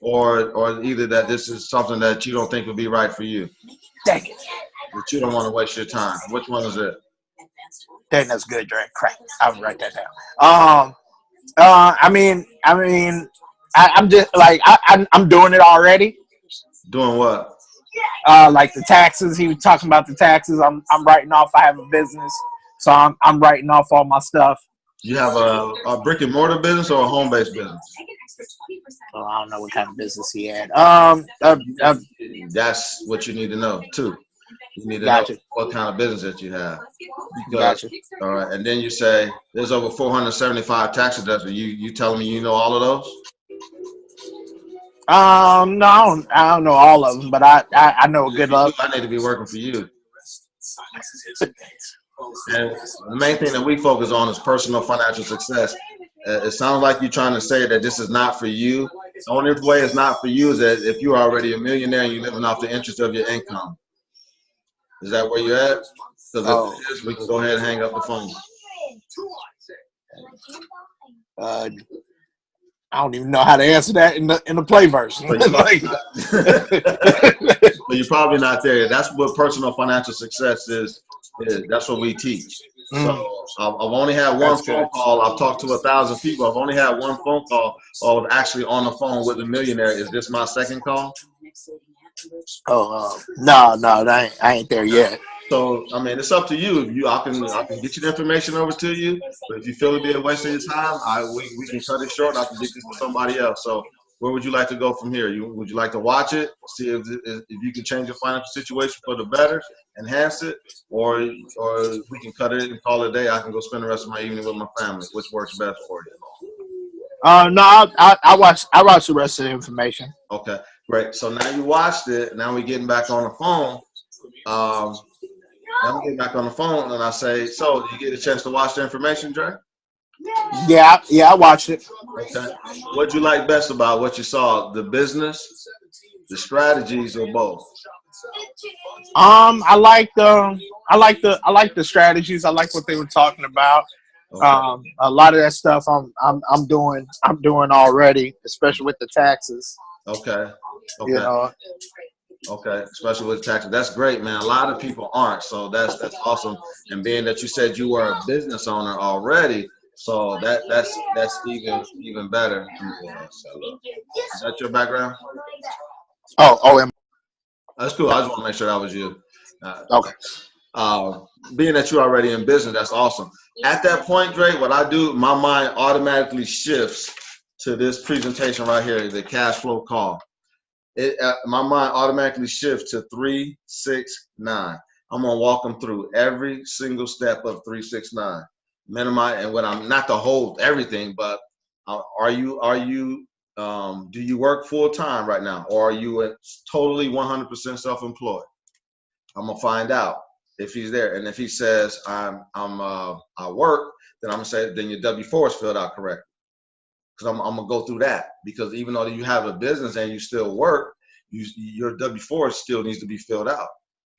or either that this is something that you don't think would be right for you. Dang it. That you don't want to waste your time. Which one is it? Dang, that's good, Dre. Crap. I'll write that down. I'm just like I'm doing it already. Doing what? Like the taxes. He was talking about the taxes. I'm writing off. I have a business, so I'm writing off all my stuff. You have a brick and mortar business or a home based business? Well, I don't know what kind of business he had. That's what you need to know too. You need to know what kind of business that you have. Because, all right, and then you say there's over 475 tax deductions. You telling me you know all of those? No, I don't know all of them, but I know a good lot. I need to be working for you. And the main thing that we focus on is personal financial success. It sounds like you're trying to say that this is not for you. The only way it's not for you is that if you're already a millionaire and you're living off the interest of your income. Is that where you're at? Because if it is, we can go ahead and hang up the phone. I don't even know how to answer that in the play version. But you're probably not there. That's what personal financial success is. That's what we teach. So I've only had one phone call. I've talked to 1,000 people. I've only had one phone call. I was actually on the phone with a millionaire. Is this my second call? No, I ain't there yet. So I mean, it's up to you. I can get you the information over to you. But if you feel it'd be a waste of your time, we can cut it short. I can get this to somebody else. So where would you like to go from here? Would you like to watch it, see if you can change your financial situation for the better, enhance it, or we can cut it and call it a day. I can go spend the rest of my evening with my family. Which works best for you? No, I watch the rest of the information. Okay, great. So now you watched it. Now we're getting back on the phone. I'm getting back on the phone, and I say, so did you get a chance to watch the information, Dre? Yeah, I watched it. Okay. What'd you like best about what you saw? The business, the strategies, or both? I like the strategies. I like what they were talking about. Okay. A lot of that stuff I'm doing already, especially with the taxes. Okay. You Okay. know. Okay, especially with taxes. That's great, man. A lot of people aren't, so that's awesome. And being that you said you were a business owner already, so that's even better. Is that your background? Oh, That's cool. I just want to make sure that was you. okay. Being that you're already in business, that's awesome. At that point, Dre, what I do, my mind automatically shifts to this presentation right here, the cash flow call. My mind automatically shifts to 369. I'm gonna walk them through every single step of 369. Minimize, and when I'm not to hold everything, but do you work full time right now, or are you totally 100% self-employed? I'm gonna find out if he's there, and if he says I work, then I'm gonna say then your W-4 is filled out correctly. Because I'm gonna go through that, because even though you have a business and you still work, your W-4 still needs to be filled out,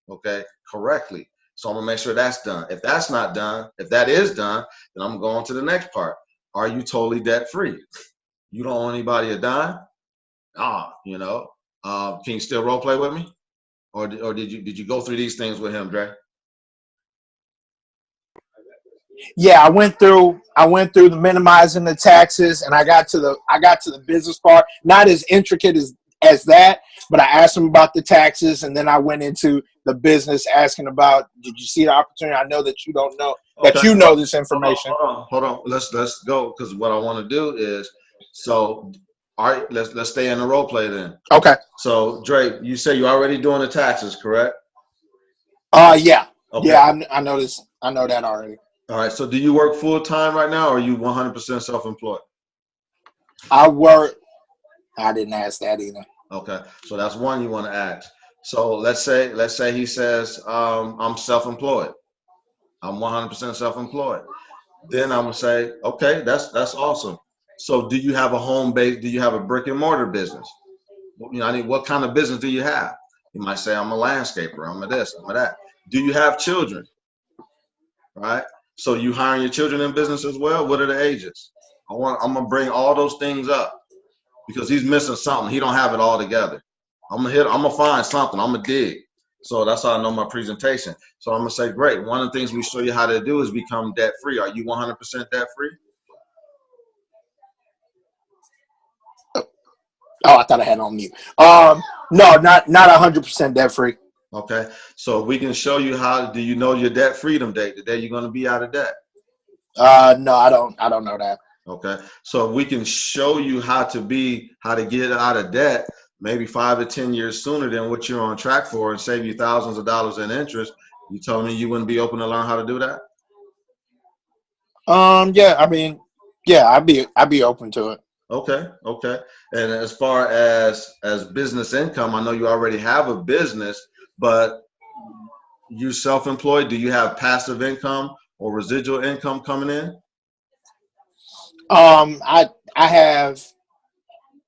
okay, correctly. So I'm gonna make sure that's done. If that's not done, if that is done, then I'm going to the next part. Are you totally debt free? You don't owe anybody a dime? You know. Can you still role play with me, or did you go through these things with him, Dre? Yeah, I went through the minimizing the taxes, and I got to the business part. Not as intricate as that, but I asked him about the taxes, and then I went into the business asking about, did you see the opportunity? I know that you don't know that you know this information. Hold on. Let's go, because what I want to do is, so all right, let's stay in the role play then. Okay. So Dre, you say you're already doing the taxes, correct? Yeah. Okay. Yeah, I know this. I know that already. All right. So do you work full time right now, or are you 100% self-employed? I work. I didn't ask that either. Okay. So that's one you want to ask. So let's say he says, I'm self-employed. I'm 100% self-employed. Then I'm gonna say, okay, that's awesome. So do you have a home base? Do you have a brick and mortar business? You know, what kind of business do you have? You might say, I'm a landscaper. I'm a this. I'm a that. Do you have children? Right. So you hiring your children in business as well? What are the ages? I'm gonna bring all those things up, because he's missing something. He don't have it all together. I'm gonna find something. I'm gonna dig. So that's how I know my presentation. So I'm gonna say, great. One of the things we show you how to do is become debt free. Are you 100% debt free? Oh, I thought I had it on mute. No, not 100% debt free. Okay. So we can show you how. Do you know your debt freedom date? The day you're gonna be out of debt? No, I don't know that. Okay. So we can show you how to get out of debt maybe 5 to 10 years sooner than what you're on track for, and save you thousands of dollars in interest. You told me you wouldn't be open to learn how to do that? Yeah, I mean, yeah, I'd be open to it. Okay. And as far as business income, I know you already have a business, but you self-employed. Do you have passive income or residual income coming in? I have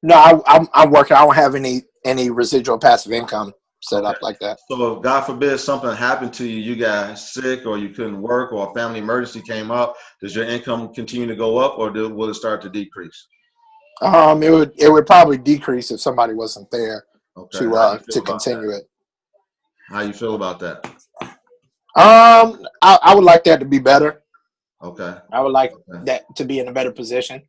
no. I'm working. I don't have any residual passive income set up like that. So if God forbid something happened to you, you got sick, or you couldn't work, or a family emergency came up, does your income continue to go up, or will it start to decrease? It would probably decrease if somebody wasn't there to continue it. How you feel about that? I would like that to be better. Okay. I would like that to be in a better position.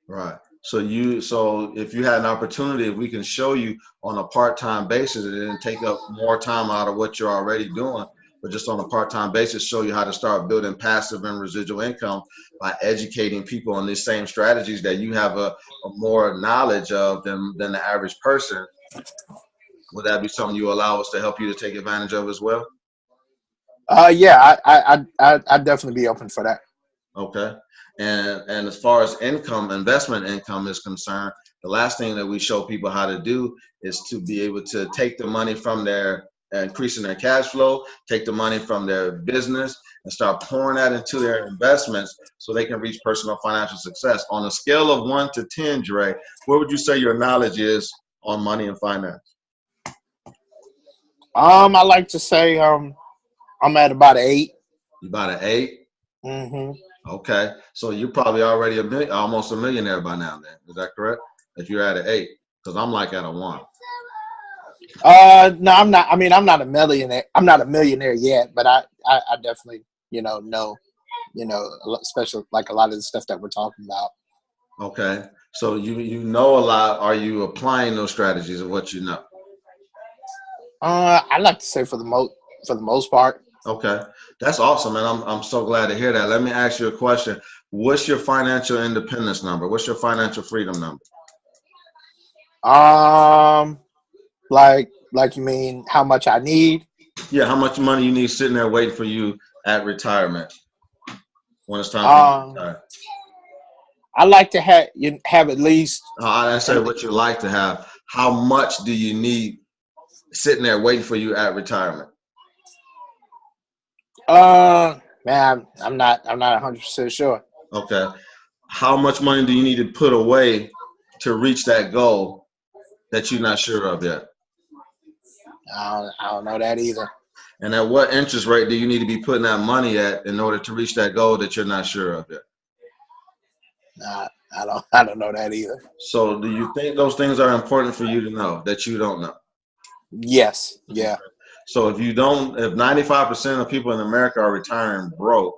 Right. So if you had an opportunity, if we can show you on a part-time basis, it didn't take up more time out of what you're already doing, but just on a part-time basis, show you how to start building passive and residual income by educating people on these same strategies that you have a more knowledge of than the average person. Would that be something you allow us to help you to take advantage of as well? Yeah, I'd definitely be open for that. Okay. And as far as investment income is concerned, the last thing that we show people how to do is to be able to take the money from their increasing their cash flow, take the money from their business, and start pouring that into their investments so they can reach personal financial success. On a scale of 1 to 10, Dre, where would you say your knowledge is on money and finance? I like to say I'm at about 8. You about an 8? Mm-hmm. Okay, so you're probably already almost a millionaire by now. Then is that correct? If you're at an 8, because I'm like at a 1. No, I'm not. I mean, I'm not a millionaire. I'm not a millionaire yet, but I definitely, know, especially like a lot of the stuff that we're talking about. Okay, so you know a lot. Are you applying those strategies of what you know? I like to say for the most part. Okay, that's awesome, and I'm so glad to hear that. Let me ask you a question. What's your financial independence number? What's your financial freedom number? Like you mean how much I need? Yeah, how much money you need sitting there waiting for you at retirement when it's time for you to retire? I like to have at least. I said what you like to have. How much do you need sitting there waiting for you at retirement? Man, I'm not 100% sure. Okay. How much money do you need to put away to reach that goal that you're not sure of yet? I don't know that either. And at what interest rate do you need to be putting that money at in order to reach that goal that you're not sure of yet? I don't know that either. So do you think those things are important for you to know that you don't know? Yes. Yeah. So if 95% of people in America are retiring broke,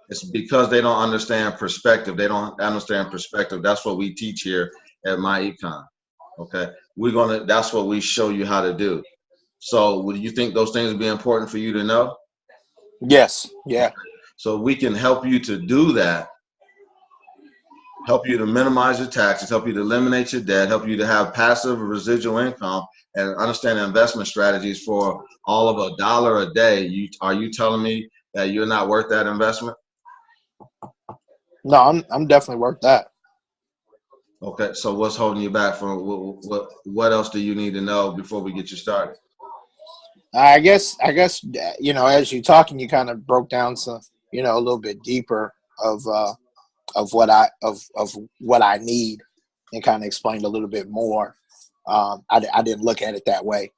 it's because they don't understand perspective. They don't understand perspective. That's what we teach here at MyEcon. Okay. That's what we show you how to do. So would you think those things would be important for you to know? Yes. Yeah. Okay. So we can help you to do that, help you to minimize your taxes, help you to eliminate your debt, help you to have passive residual income, and understand investment strategies for all of $1 a day. Are you telling me that you're not worth that investment? No, I'm definitely worth that. Okay, so what's holding you back from what else do you need to know before we get you started? I guess as you're talking, you kind of broke down some, a little bit deeper of what I need, and kind of explained a little bit more. I didn't look at it that way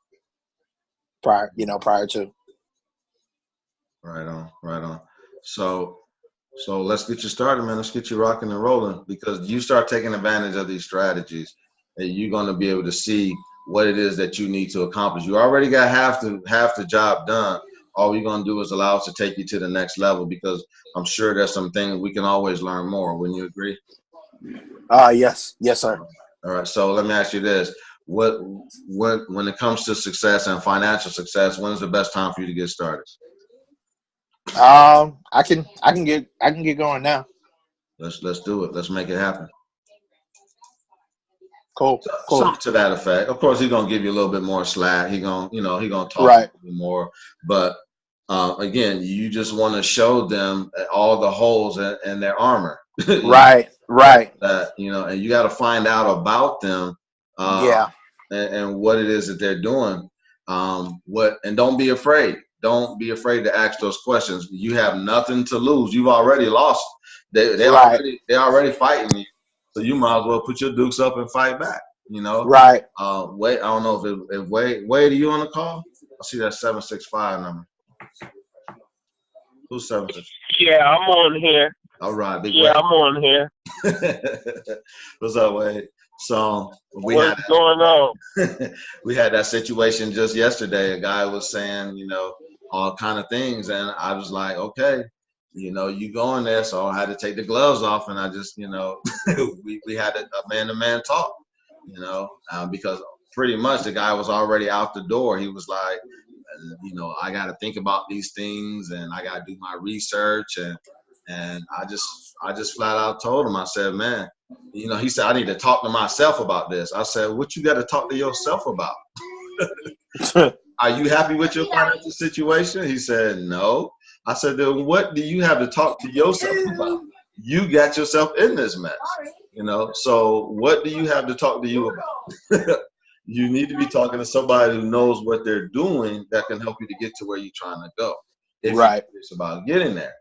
prior to. Right on. So let's get you started, man. Let's get you rocking and rolling, because you start taking advantage of these strategies and you're going to be able to see what it is that you need to accomplish. You already got half the job done. All we're going to do is allow us to take you to the next level, because I'm sure there's some things we can always learn more. Wouldn't you agree? Yes, sir. All right. So let me ask you this. When it comes to success and financial success, when's the best time for you to get started? I can get going now. Let's do it. Let's make it happen. Cool. Something to that effect. Of course, he's gonna give you a little bit more slack. He gonna talk right. a little more. But again, you just want to show them all the holes in their armor. Right. That and you got to find out about them. And what it is that they're doing. And don't be afraid. Don't be afraid to ask those questions. You have nothing to lose. You've already lost. They're already fighting you. So you might as well put your dukes up and fight back. Right. Wait, I don't know if Wade, are you on the call? I see that 765 number. Who's 765? Yeah, I'm on here. All right, big Wade. I'm on here. What's up, Wade? So what's going on? We had that situation just yesterday. A guy was saying, all kind of things, and I was like, okay, you going there, so I had to take the gloves off, and I just, we had a man-to-man talk, because pretty much the guy was already out the door. He was like, I got to think about these things, and I got to do my research, and I just flat out told him, I said, man, he said, I need to talk to myself about this. I said, what you got to talk to yourself about? Are you happy with your financial situation? He said, no. I said, then what do you have to talk to yourself about? You got yourself in this mess, so what do you have to talk to you about? You need to be talking to somebody who knows what they're doing that can help you to get to where you're trying to go. Right. It's about getting there,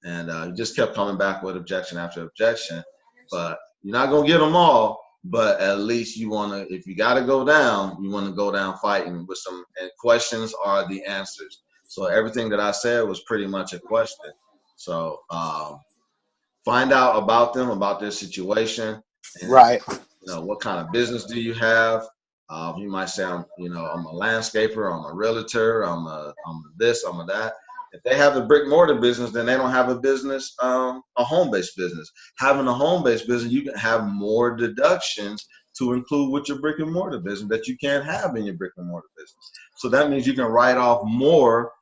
and just kept coming back with objection after objection, but you're not going to get them all. But at least you want to, if you got to go down, you want to go down fighting with and questions are the answers. So everything that I said was pretty much a question. So find out about them, about their situation, and Right. what kind of business do you have? You might say, I'm a landscaper, I'm a realtor, I'm a this, I'm a that. If they have a brick and mortar business, then they don't have a business, a home-based business. Having a home-based business, you can have more deductions to include with your brick and mortar business that you can't have in your brick and mortar business. So that means you can write off more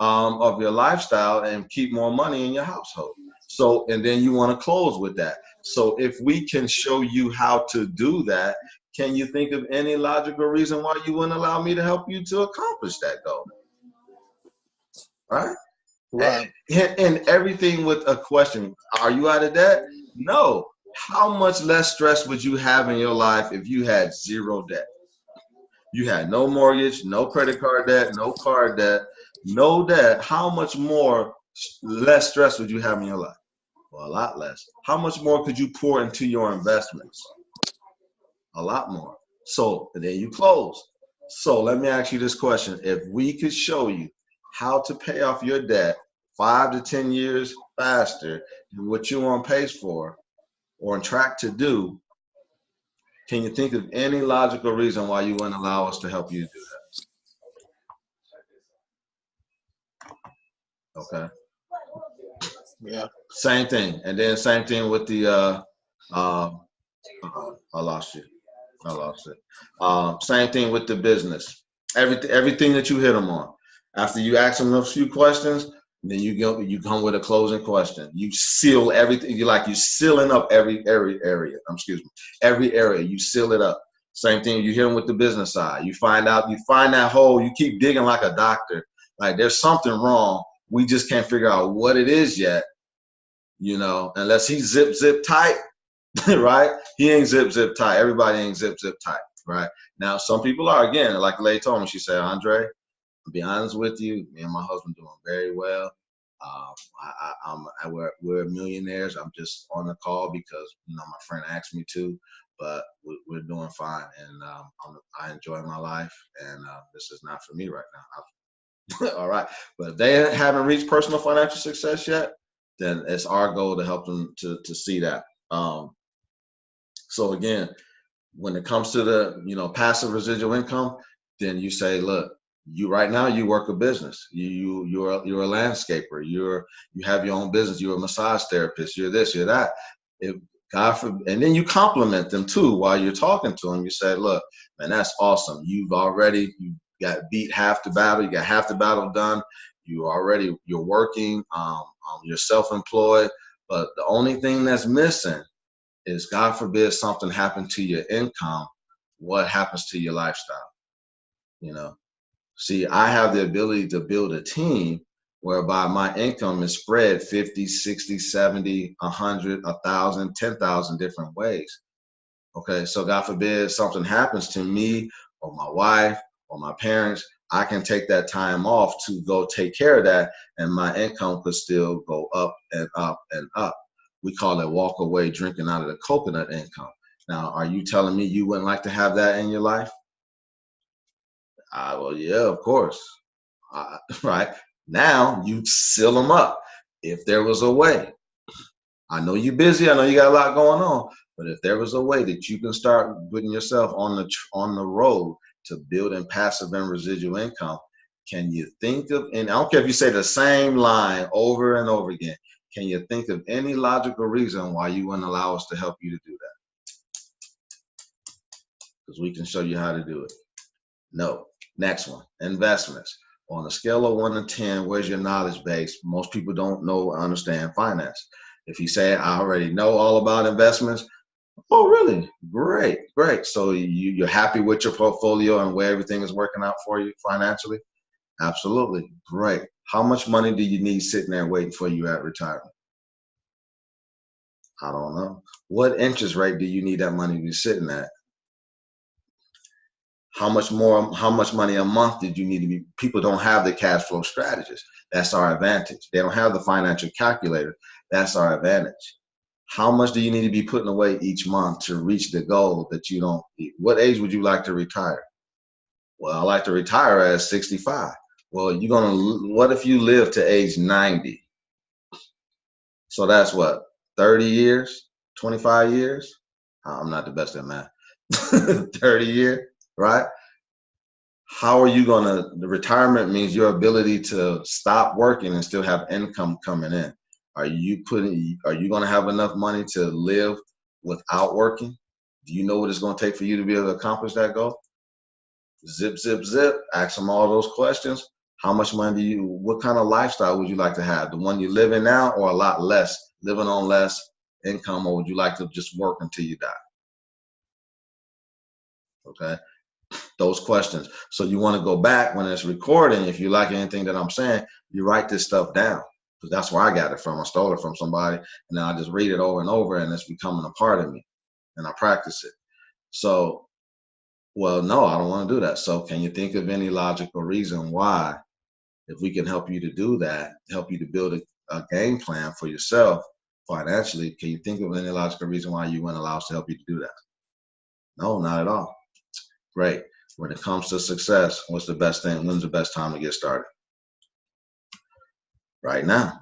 of your lifestyle and keep more money in your household. So, and then you want to close with that. So if we can show you how to do that, can you think of any logical reason why you wouldn't allow me to help you to accomplish that goal? Right? Right. And everything with a question. Are you out of debt? No. How much less stress would you have in your life if you had zero debt? You had no mortgage, no credit card debt, no car debt, no debt. How much more less stress would you have in your life? Well, a lot less. How much more could you pour into your investments? A lot more. So then you close. So let me ask you this question. If we could show you how to pay off your debt 5 to 10 years faster than what you're on pace for or on track to do, can you think of any logical reason why you wouldn't allow us to help you do that? Okay. Yeah. Same thing. And then same thing with the, I lost you. I lost it. Same thing with the business. Everything that you hit them on. After you ask them a few questions, then you come with a closing question. You seal everything. You're sealing up every area. Every area. You seal it up. Same thing. You hit them with the business side. You find that hole. You keep digging like a doctor. Like there's something wrong. We just can't figure out what it is yet. Unless he's zip tight. Right? He ain't zip tight. Everybody ain't zip tight. Right? Now, some people are. Again, like Lay told me, she said, Andre, to be honest with you, me and my husband doing very well. We're millionaires. I'm just on the call because my friend asked me to, but we're doing fine, and I enjoy my life, and this is not for me right now. All right, but if they haven't reached personal financial success yet, then it's our goal to help them to see that. So again, when it comes to the passive residual income, then you say, look, you right now you work a business. You're a landscaper. You have your own business. You're a massage therapist. You're this. You're that. And then you compliment them too while you're talking to them. You say, look, man, that's awesome. You got beat half the battle. You got half the battle done. You're working. You're self-employed. But the only thing that's missing is, God forbid, something happened to your income. What happens to your lifestyle? See, I have the ability to build a team whereby my income is spread 50, 60, 70, 100, 1,000, 10,000 different ways. Okay, so God forbid something happens to me or my wife or my parents, I can take that time off to go take care of that, and my income could still go up and up and up. We call it walk away drinking out of the coconut income. Now, are you telling me you wouldn't like to have that in your life? Well, yeah, of course. Right now, you seal them up. If there was a way, I know you're busy. I know you got a lot going on, but if there was a way that you can start putting yourself on the road to building passive and residual income, can you think of? And I don't care if you say the same line over and over again. Can you think of any logical reason why you wouldn't allow us to help you to do that? Because we can show you how to do it. No. Next one, investments. On a scale of 1 to 10, where's your knowledge base? Most people don't know or understand finance. If you say, I already know all about investments, oh, really? Great. So you're happy with your portfolio and where everything is working out for you financially? Absolutely. Great. How much money do you need sitting there waiting for you at retirement? I don't know. What interest rate do you need that money to be sitting at? How much money a month did you need to be? People don't have the cash flow strategist. That's our advantage. They don't have the financial calculator. That's our advantage. How much do you need to be putting away each month to reach the goal that you don't? What age would you like to retire? Well, I like to retire at 65. Well, what if you live to age 90? So that's what, 30 years, 25 years? I'm not the best at math. 30 years, right? How are you gonna, the retirement means your ability to stop working and still have income coming in. Are you gonna have enough money to live without working? Do you know what it's gonna take for you to be able to accomplish that goal? Zip, zip, zip, ask them all those questions. How much money what kind of lifestyle would you like to have? The one you live in now or a lot less, living on less income, or would you like to just work until you die? Okay, those questions. So you want to go back when it's recording. If you like anything that I'm saying, you write this stuff down, because that's where I got it from. I stole it from somebody, and then I just read it over and over, and it's becoming a part of me, and I practice it. So, well, no, I don't want to do that. So can you think of any logical reason why, if we can help you to do that, help you to build a game plan for yourself financially, can you think of any logical reason why you wouldn't allow us to help you to do that? No, not at all. Great. When it comes to success, what's the best thing? When's the best time to get started? Right now.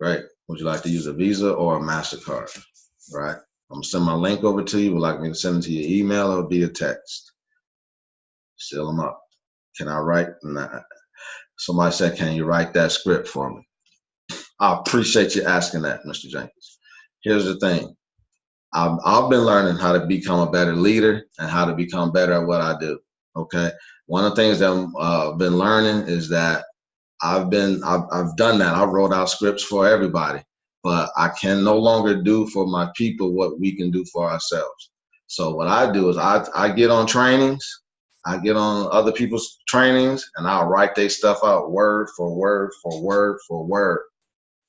Great. Would you like to use a Visa or a MasterCard? Right. I'm gonna send my link over to you. Would like me to send it to your email or via text? Seal them up. Can I write? Nah. Somebody said, can you write that script for me? I appreciate you asking that, Mr. Jenkins. Here's the thing. I've been learning how to become a better leader and how to become better at what I do. Okay. One of the things that I've been learning is that I've done that. I wrote out scripts for everybody, but I can no longer do for my people what we can do for ourselves. So what I do is I get on trainings, I get on other people's trainings, and I'll write their stuff out word for word for word for word.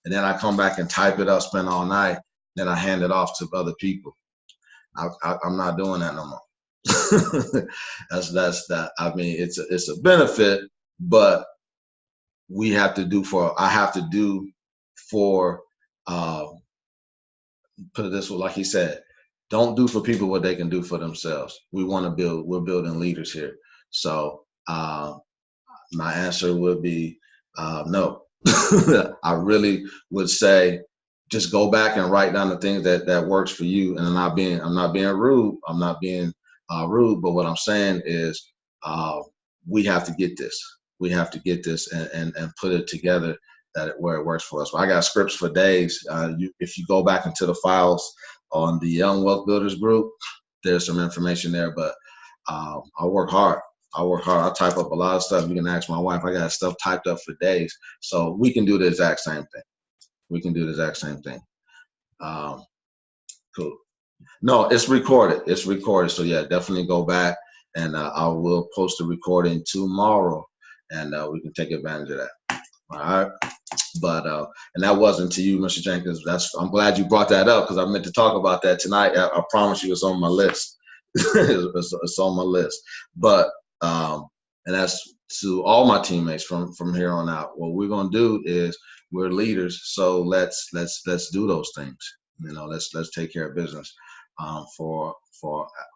And then I come back and type it up, spend all night, then I hand it off to other people. I'm not doing that no more. that's that. I mean, it's a benefit, but I have to do for, put it this way, like he said, don't do for people what they can do for themselves. We're building leaders here. So my answer would be no. I really would say just go back and write down the things that works for you. And I'm not being rude. I'm not being rude, but what I'm saying is we have to get this. We have to get this and put it together where it works for us. Well, I got scripts for days. If you go back into the files on the Young Wealth Builders group, there's some information there, but I work hard. I type up a lot of stuff. You can ask my wife. I got stuff typed up for days. So we can do the exact same thing. We can do the exact same thing. Cool. No, it's recorded. It's recorded. So yeah, definitely go back, and I will post the recording tomorrow, and we can take advantage of that. All right. But and that wasn't to you, Mr. Jenkins. I'm glad you brought that up, because I meant to talk about that tonight. I promise you, it's on my list. it's on my list. But and that's to all my teammates from here on out. What we're gonna do is, we're leaders, so let's do those things. You know, let's take care of business for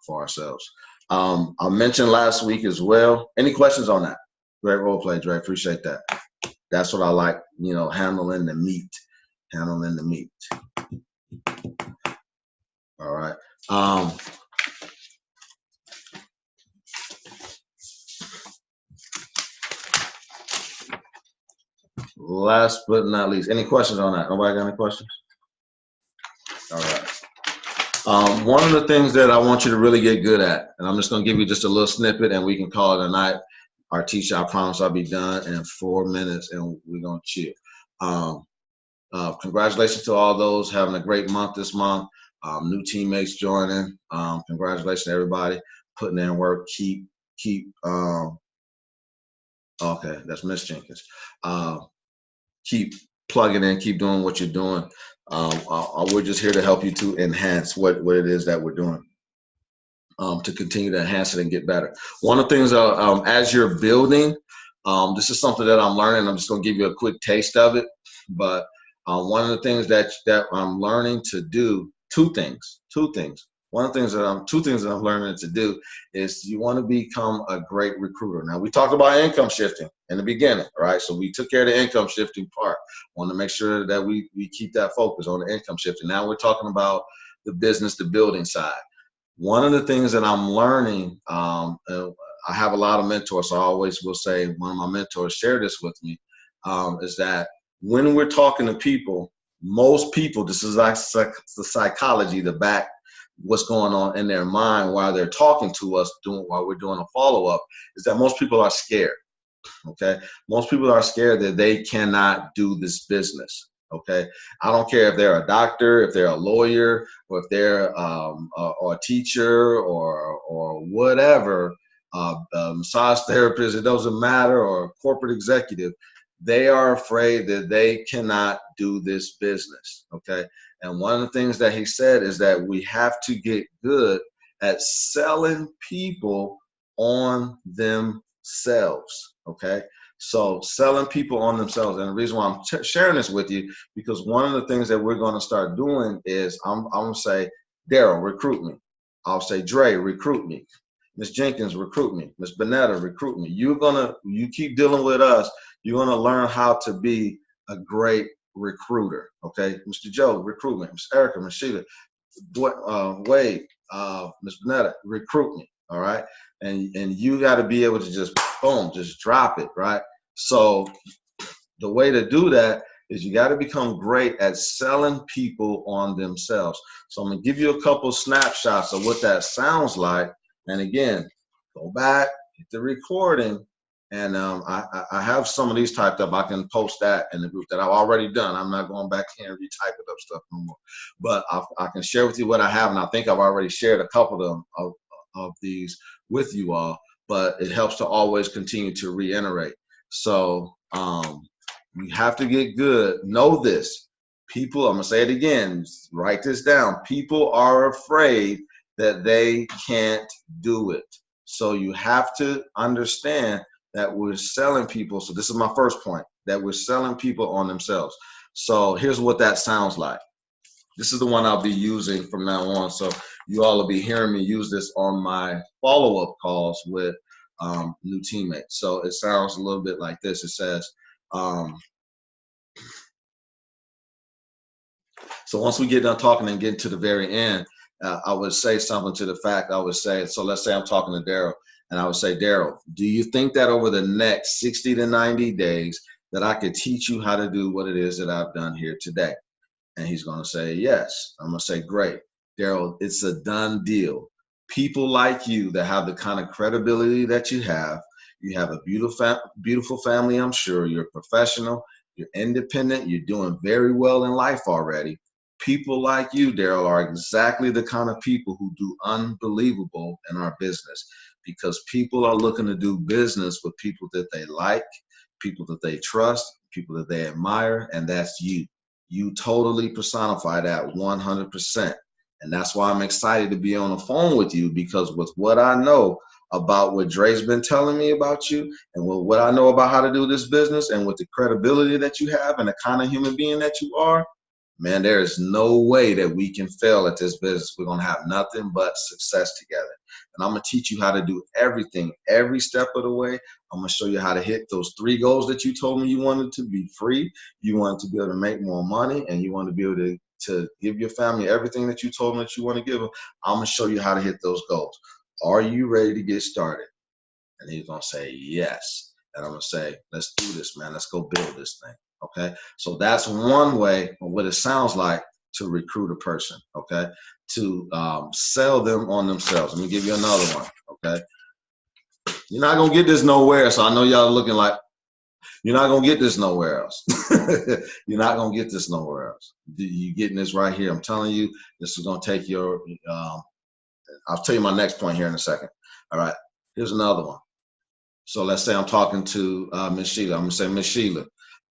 ourselves. I mentioned last week as well. Any questions on that? Great role play, Dre. Appreciate that. That's what I like. You know, handling the meat. All right. Last but not least, any questions on that? Nobody got any questions? All right. One of the things that I want you to really get good at, and I'm just going to give you just a little snippet, and we can call it a night. Our teacher, I promise I'll be done in 4 minutes, and we're going to chill. Congratulations to all those having a great month this month. New teammates joining. Congratulations to everybody putting in work. Keep. Okay, that's Miss Jenkins. Keep plugging in, keep doing what you're doing. We're just here to help you to enhance what it is that we're doing, to continue to enhance it and get better. One of the things, as you're building, this is something that I'm learning. I'm just going to give you a quick taste of it. But one of the things that I'm learning to do, two things. one of the things that two things that I'm learning to do is you want to become a great recruiter. Now, we talked about income shifting in the beginning, right? So we took care of the income shifting part. Want to make sure that we keep that focus on the income shifting. Now we're talking about the business, the building side. One of the things that I'm learning, I have a lot of mentors, so I always will say, one of my mentors shared this with me, is that when we're talking to people, most people, this is like the psychology, the back, what's going on in their mind while they're talking to us, while we're doing a follow-up, is that most people are scared, okay? Most people are scared that they cannot do this business, okay? I don't care if they're a doctor, if they're a lawyer, or if they're or a teacher or whatever, massage therapist, it doesn't matter, or a corporate executive. They are afraid that they cannot do this business, okay? And one of the things that he said is that we have to get good at selling people on themselves, okay? So selling people on themselves. And the reason why I'm sharing this with you, because one of the things that we're going to start doing is I'm going to say, Daryl, recruit me. I'll say, Dre, recruit me. Miss Jenkins, recruit me. Miss Bonetta, recruit me. You keep dealing with us, you're going to learn how to be a great recruiter, okay? Mr. Joe, recruit me. Miss Erica, Miss Sheila, Wade, Miss Bonetta, recruit me, all right? And you got to be able to just, boom, just drop it, right? So the way to do that is you got to become great at selling people on themselves. So I'm going to give you a couple snapshots of what that sounds like. And again, go back, hit the recording, and I have some of these typed up. I can post that in the group that I've already done. I'm not going back here and retyping up stuff no more. But I can share with you what I have, and I think I've already shared a couple of these with you all, but it helps to always continue to reiterate. So you have to get good. Know this. People, I'm going to say it again, write this down. People are afraid that they can't do it. So you have to understand that we're selling people. So this is my first point, that we're selling people on themselves. So here's what that sounds like. This is the one I'll be using from now on. So you all will be hearing me use this on my follow-up calls with new teammates. So it sounds a little bit like this. It says, so once we get done talking and get to the very end, I would say something to the fact, I would say, so let's say I'm talking to Daryl, and I would say, Daryl, do you think that over the next 60 to 90 days that I could teach you how to do what it is that I've done here today? And he's going to say, yes. I'm going to say, great. Daryl, it's a done deal. People like you that have the kind of credibility that you have a beautiful family, I'm sure. You're a professional. You're independent. You're doing very well in life already. People like you, Daryl, are exactly the kind of people who do unbelievable in our business, because people are looking to do business with people that they like, people that they trust, people that they admire, and that's you. You totally personify that 100%. And that's why I'm excited to be on the phone with you, because with what I know about what Dre's been telling me about you, and with what I know about how to do this business, and with the credibility that you have and the kind of human being that you are, man, there is no way that we can fail at this business. We're going to have nothing but success together. And I'm going to teach you how to do everything, every step of the way. I'm going to show you how to hit those 3 goals that you told me you wanted to be free. You wanted to be able to make more money, and you want to be able to give your family everything that you told them that you want to give them. I'm going to show you how to hit those goals. Are you ready to get started? And he's going to say, yes. And I'm going to say, let's do this, man. Let's go build this thing. Okay. So that's one way of what it sounds like to recruit a person. Okay. To sell them on themselves. Let me give you another one. Okay. You're not going to get this nowhere. So I know y'all are looking like, you're not going to get this nowhere else. You're not going to get this nowhere else. You're getting this right here. I'm telling you, this is going to take your, I'll tell you my next point here in a second. All right. Here's another one. So let's say I'm talking to Miss Sheila. I'm going to say, Miss Sheila,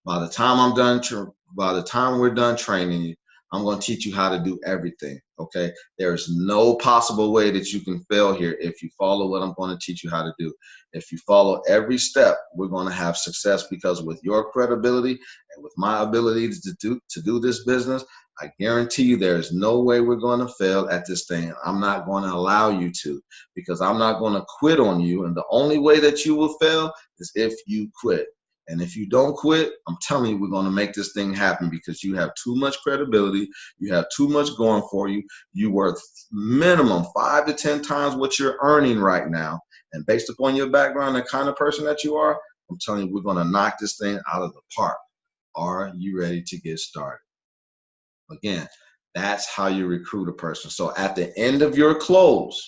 by the time we're done training you, I'm going to teach you how to do everything, okay? There's no possible way that you can fail here if you follow what I'm going to teach you how to do. If you follow every step, we're going to have success, because with your credibility and with my ability to do this business, I guarantee you there's no way we're going to fail at this thing. I'm not going to allow you to, because I'm not going to quit on you. And the only way that you will fail is if you quit. And if you don't quit, I'm telling you, we're going to make this thing happen, because you have too much credibility. You have too much going for you. You're worth minimum 5 to 10 times what you're earning right now. And based upon your background, the kind of person that you are, I'm telling you, we're going to knock this thing out of the park. Are you ready to get started? Again, that's how you recruit a person. So at the end of your close,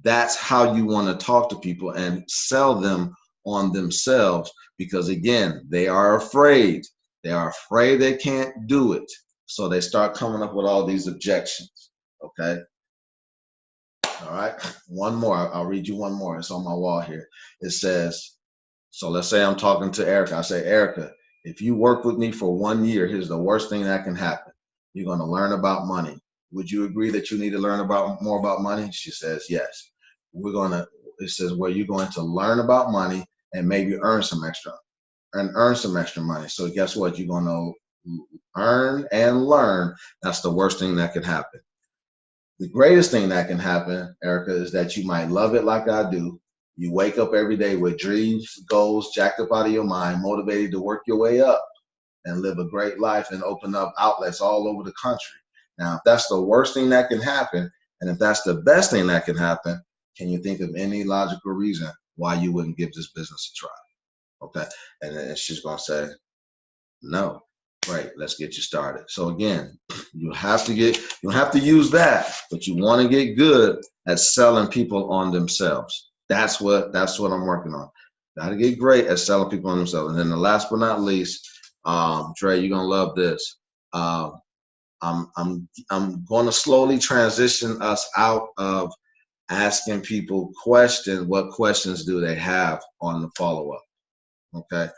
that's how you want to talk to people and sell them on themselves, because again, they are afraid. They are afraid they can't do it. So they start coming up with all these objections. Okay. All right. One more. I'll read you one more. It's on my wall here. It says, so let's say I'm talking to Erica. I say, Erica, if you work with me for 1 year, here's the worst thing that can happen. You're going to learn about money. Would you agree that you need to learn more about money? She says, yes. It says, well, you're going to learn about money and maybe earn some extra money. So guess what? You're going to earn and learn. That's the worst thing that could happen. The greatest thing that can happen, Erica, is that you might love it like I do. You wake up every day with dreams, goals, jacked up out of your mind, motivated to work your way up and live a great life and open up outlets all over the country. Now, if that's the worst thing that can happen, and if that's the best thing that can happen, can you think of any logical reason why you wouldn't give this business a try? Okay. And then she's going to say, no. Great. Let's get you started. So again, you have to use that, but you want to get good at selling people on themselves. That's what I'm working on. Got to get great at selling people on themselves. And then the last but not least, Dre, you're going to love this. I'm going to slowly transition us out of asking people questions. What questions do they have on the follow-up? Okay.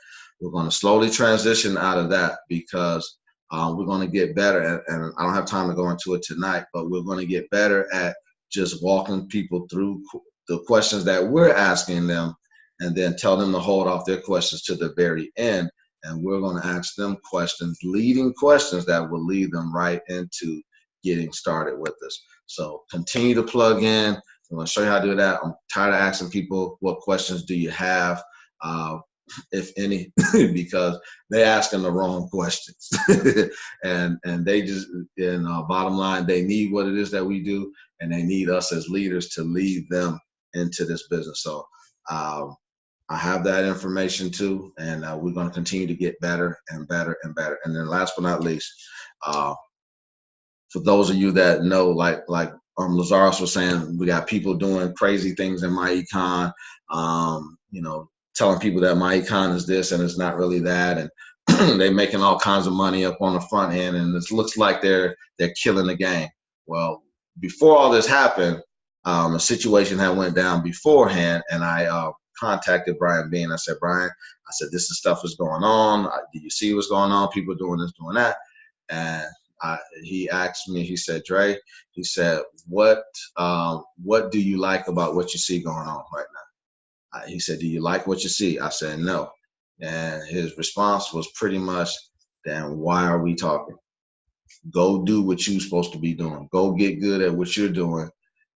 We're going to slowly transition out of that, because we're going to get better. And I don't have time to go into it tonight, but we're going to get better at just walking people through the questions that we're asking them, and then tell them to hold off their questions to the very end. And we're going to ask them questions, leading questions that will lead them right into getting started with us. So continue to plug in. I'm going to show you how to do that. I'm tired of asking people, what questions do you have? If any, because they're asking the wrong questions. and they just, bottom line, they need what it is that we do, and they need us as leaders to lead them into this business. So I have that information too, and we're going to continue to get better and better and better. And then last but not least, for those of you that know, like Lazarus was saying, we got people doing crazy things in MyEcon, telling people that MyEcon is this and it's not really that, and they're making all kinds of money up on the front end, and it looks like they're killing the game. Well, before all this happened, a situation had went down beforehand, and I contacted Brian Bean. I said, Brian, this is stuff is going on. Do you see what's going on? People doing this, doing that. And he asked me, he said, Dre, he said, what do you like about what you see going on right now? He said, do you like what you see? I said, no. And his response was pretty much, then why are we talking? Go do what you're supposed to be doing. Go get good at what you're doing,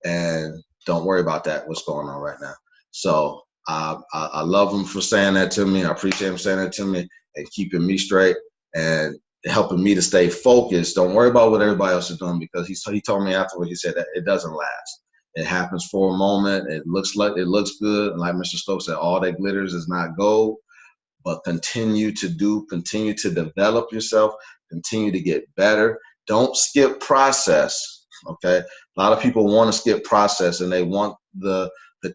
and don't worry about what's going on right now. So I love him for saying that to me. I appreciate him saying that to me and keeping me straight and helping me to stay focused. Don't worry about what everybody else is doing, because he told me afterwards, he said that it doesn't last. It happens for a moment. It looks good. And like Mr. Stokes said, all that glitters is not gold, but continue to develop yourself, continue to get better. Don't skip process. Okay. A lot of people want to skip process, and they want the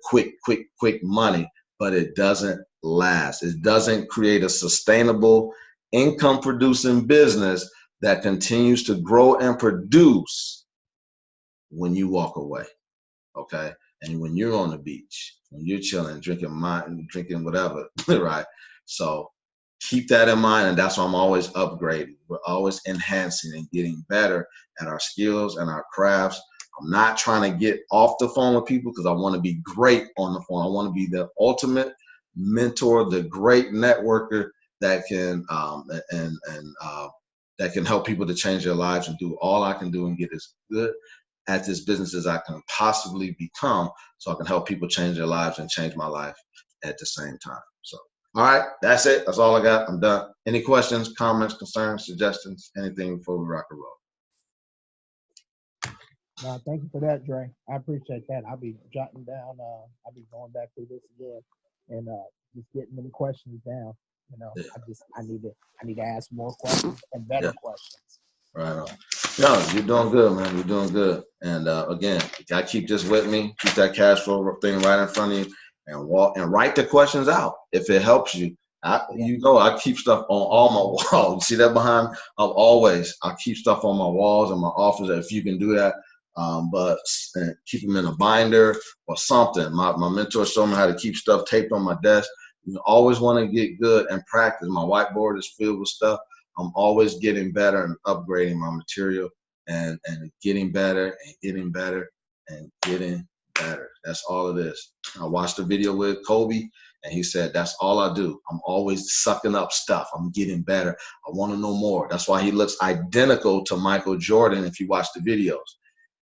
quick money, but it doesn't last. It doesn't create a sustainable income producing business that continues to grow and produce when you walk away. Okay. And when you're on the beach, when you're chilling, drinking whatever, right? So keep that in mind. And that's why I'm always upgrading. We're always enhancing and getting better at our skills and our crafts. I'm not trying to get off the phone with people, because I want to be great on the phone. I want to be the ultimate mentor, the great networker that can that can help people to change their lives and do all I can do and get as good at this business as I can possibly become, so I can help people change their lives and change my life at the same time. So, all right, that's it. That's all I got. I'm done. Any questions, comments, concerns, suggestions, anything before we rock and roll? No, thank you for that, Dre. I appreciate that. I'll be jotting down. I'll be going back through this again and just getting many questions down. You know, Yeah. I need to ask more questions and better questions. Right on. No, you're doing good, man. You're doing good. And again, you gotta keep this with me. Keep that cash flow thing right in front of you, and walk and write the questions out if it helps you. I keep stuff on all my walls. You see that behind? I keep stuff on my walls in my office. If you can do that, but keep them in a binder or something. My mentor showed me how to keep stuff taped on my desk. You always want to get good and practice. My whiteboard is filled with stuff. I'm always getting better and upgrading my material and getting better and getting better and getting better. That's all it is. I watched a video with Kobe, and he said, that's all I do. I'm always sucking up stuff. I'm getting better. I want to know more. That's why he looks identical to Michael Jordan if you watch the videos,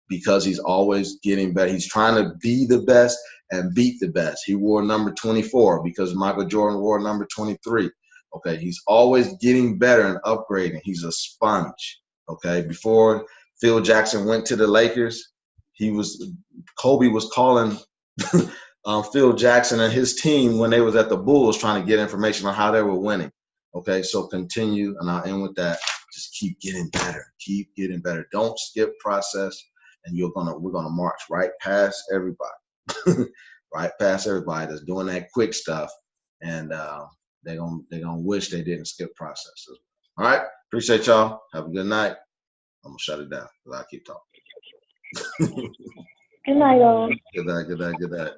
because he's always getting better. He's trying to be the best and beat the best. He wore number 24 because Michael Jordan wore number 23. Okay, he's always getting better and upgrading. He's a sponge. Okay, before Phil Jackson went to the Lakers, Kobe was calling Phil Jackson and his team when they was at the Bulls trying to get information on how they were winning. Okay, so continue, and I'll end with that. Just keep getting better. Keep getting better. Don't skip process, and we're gonna march right past everybody, right past everybody that's doing that quick stuff, and they're gonna wish they didn't skip processes. All right, appreciate y'all. Have a good night. I'm gonna shut it down because I keep talking. Good night, y'all. Good night.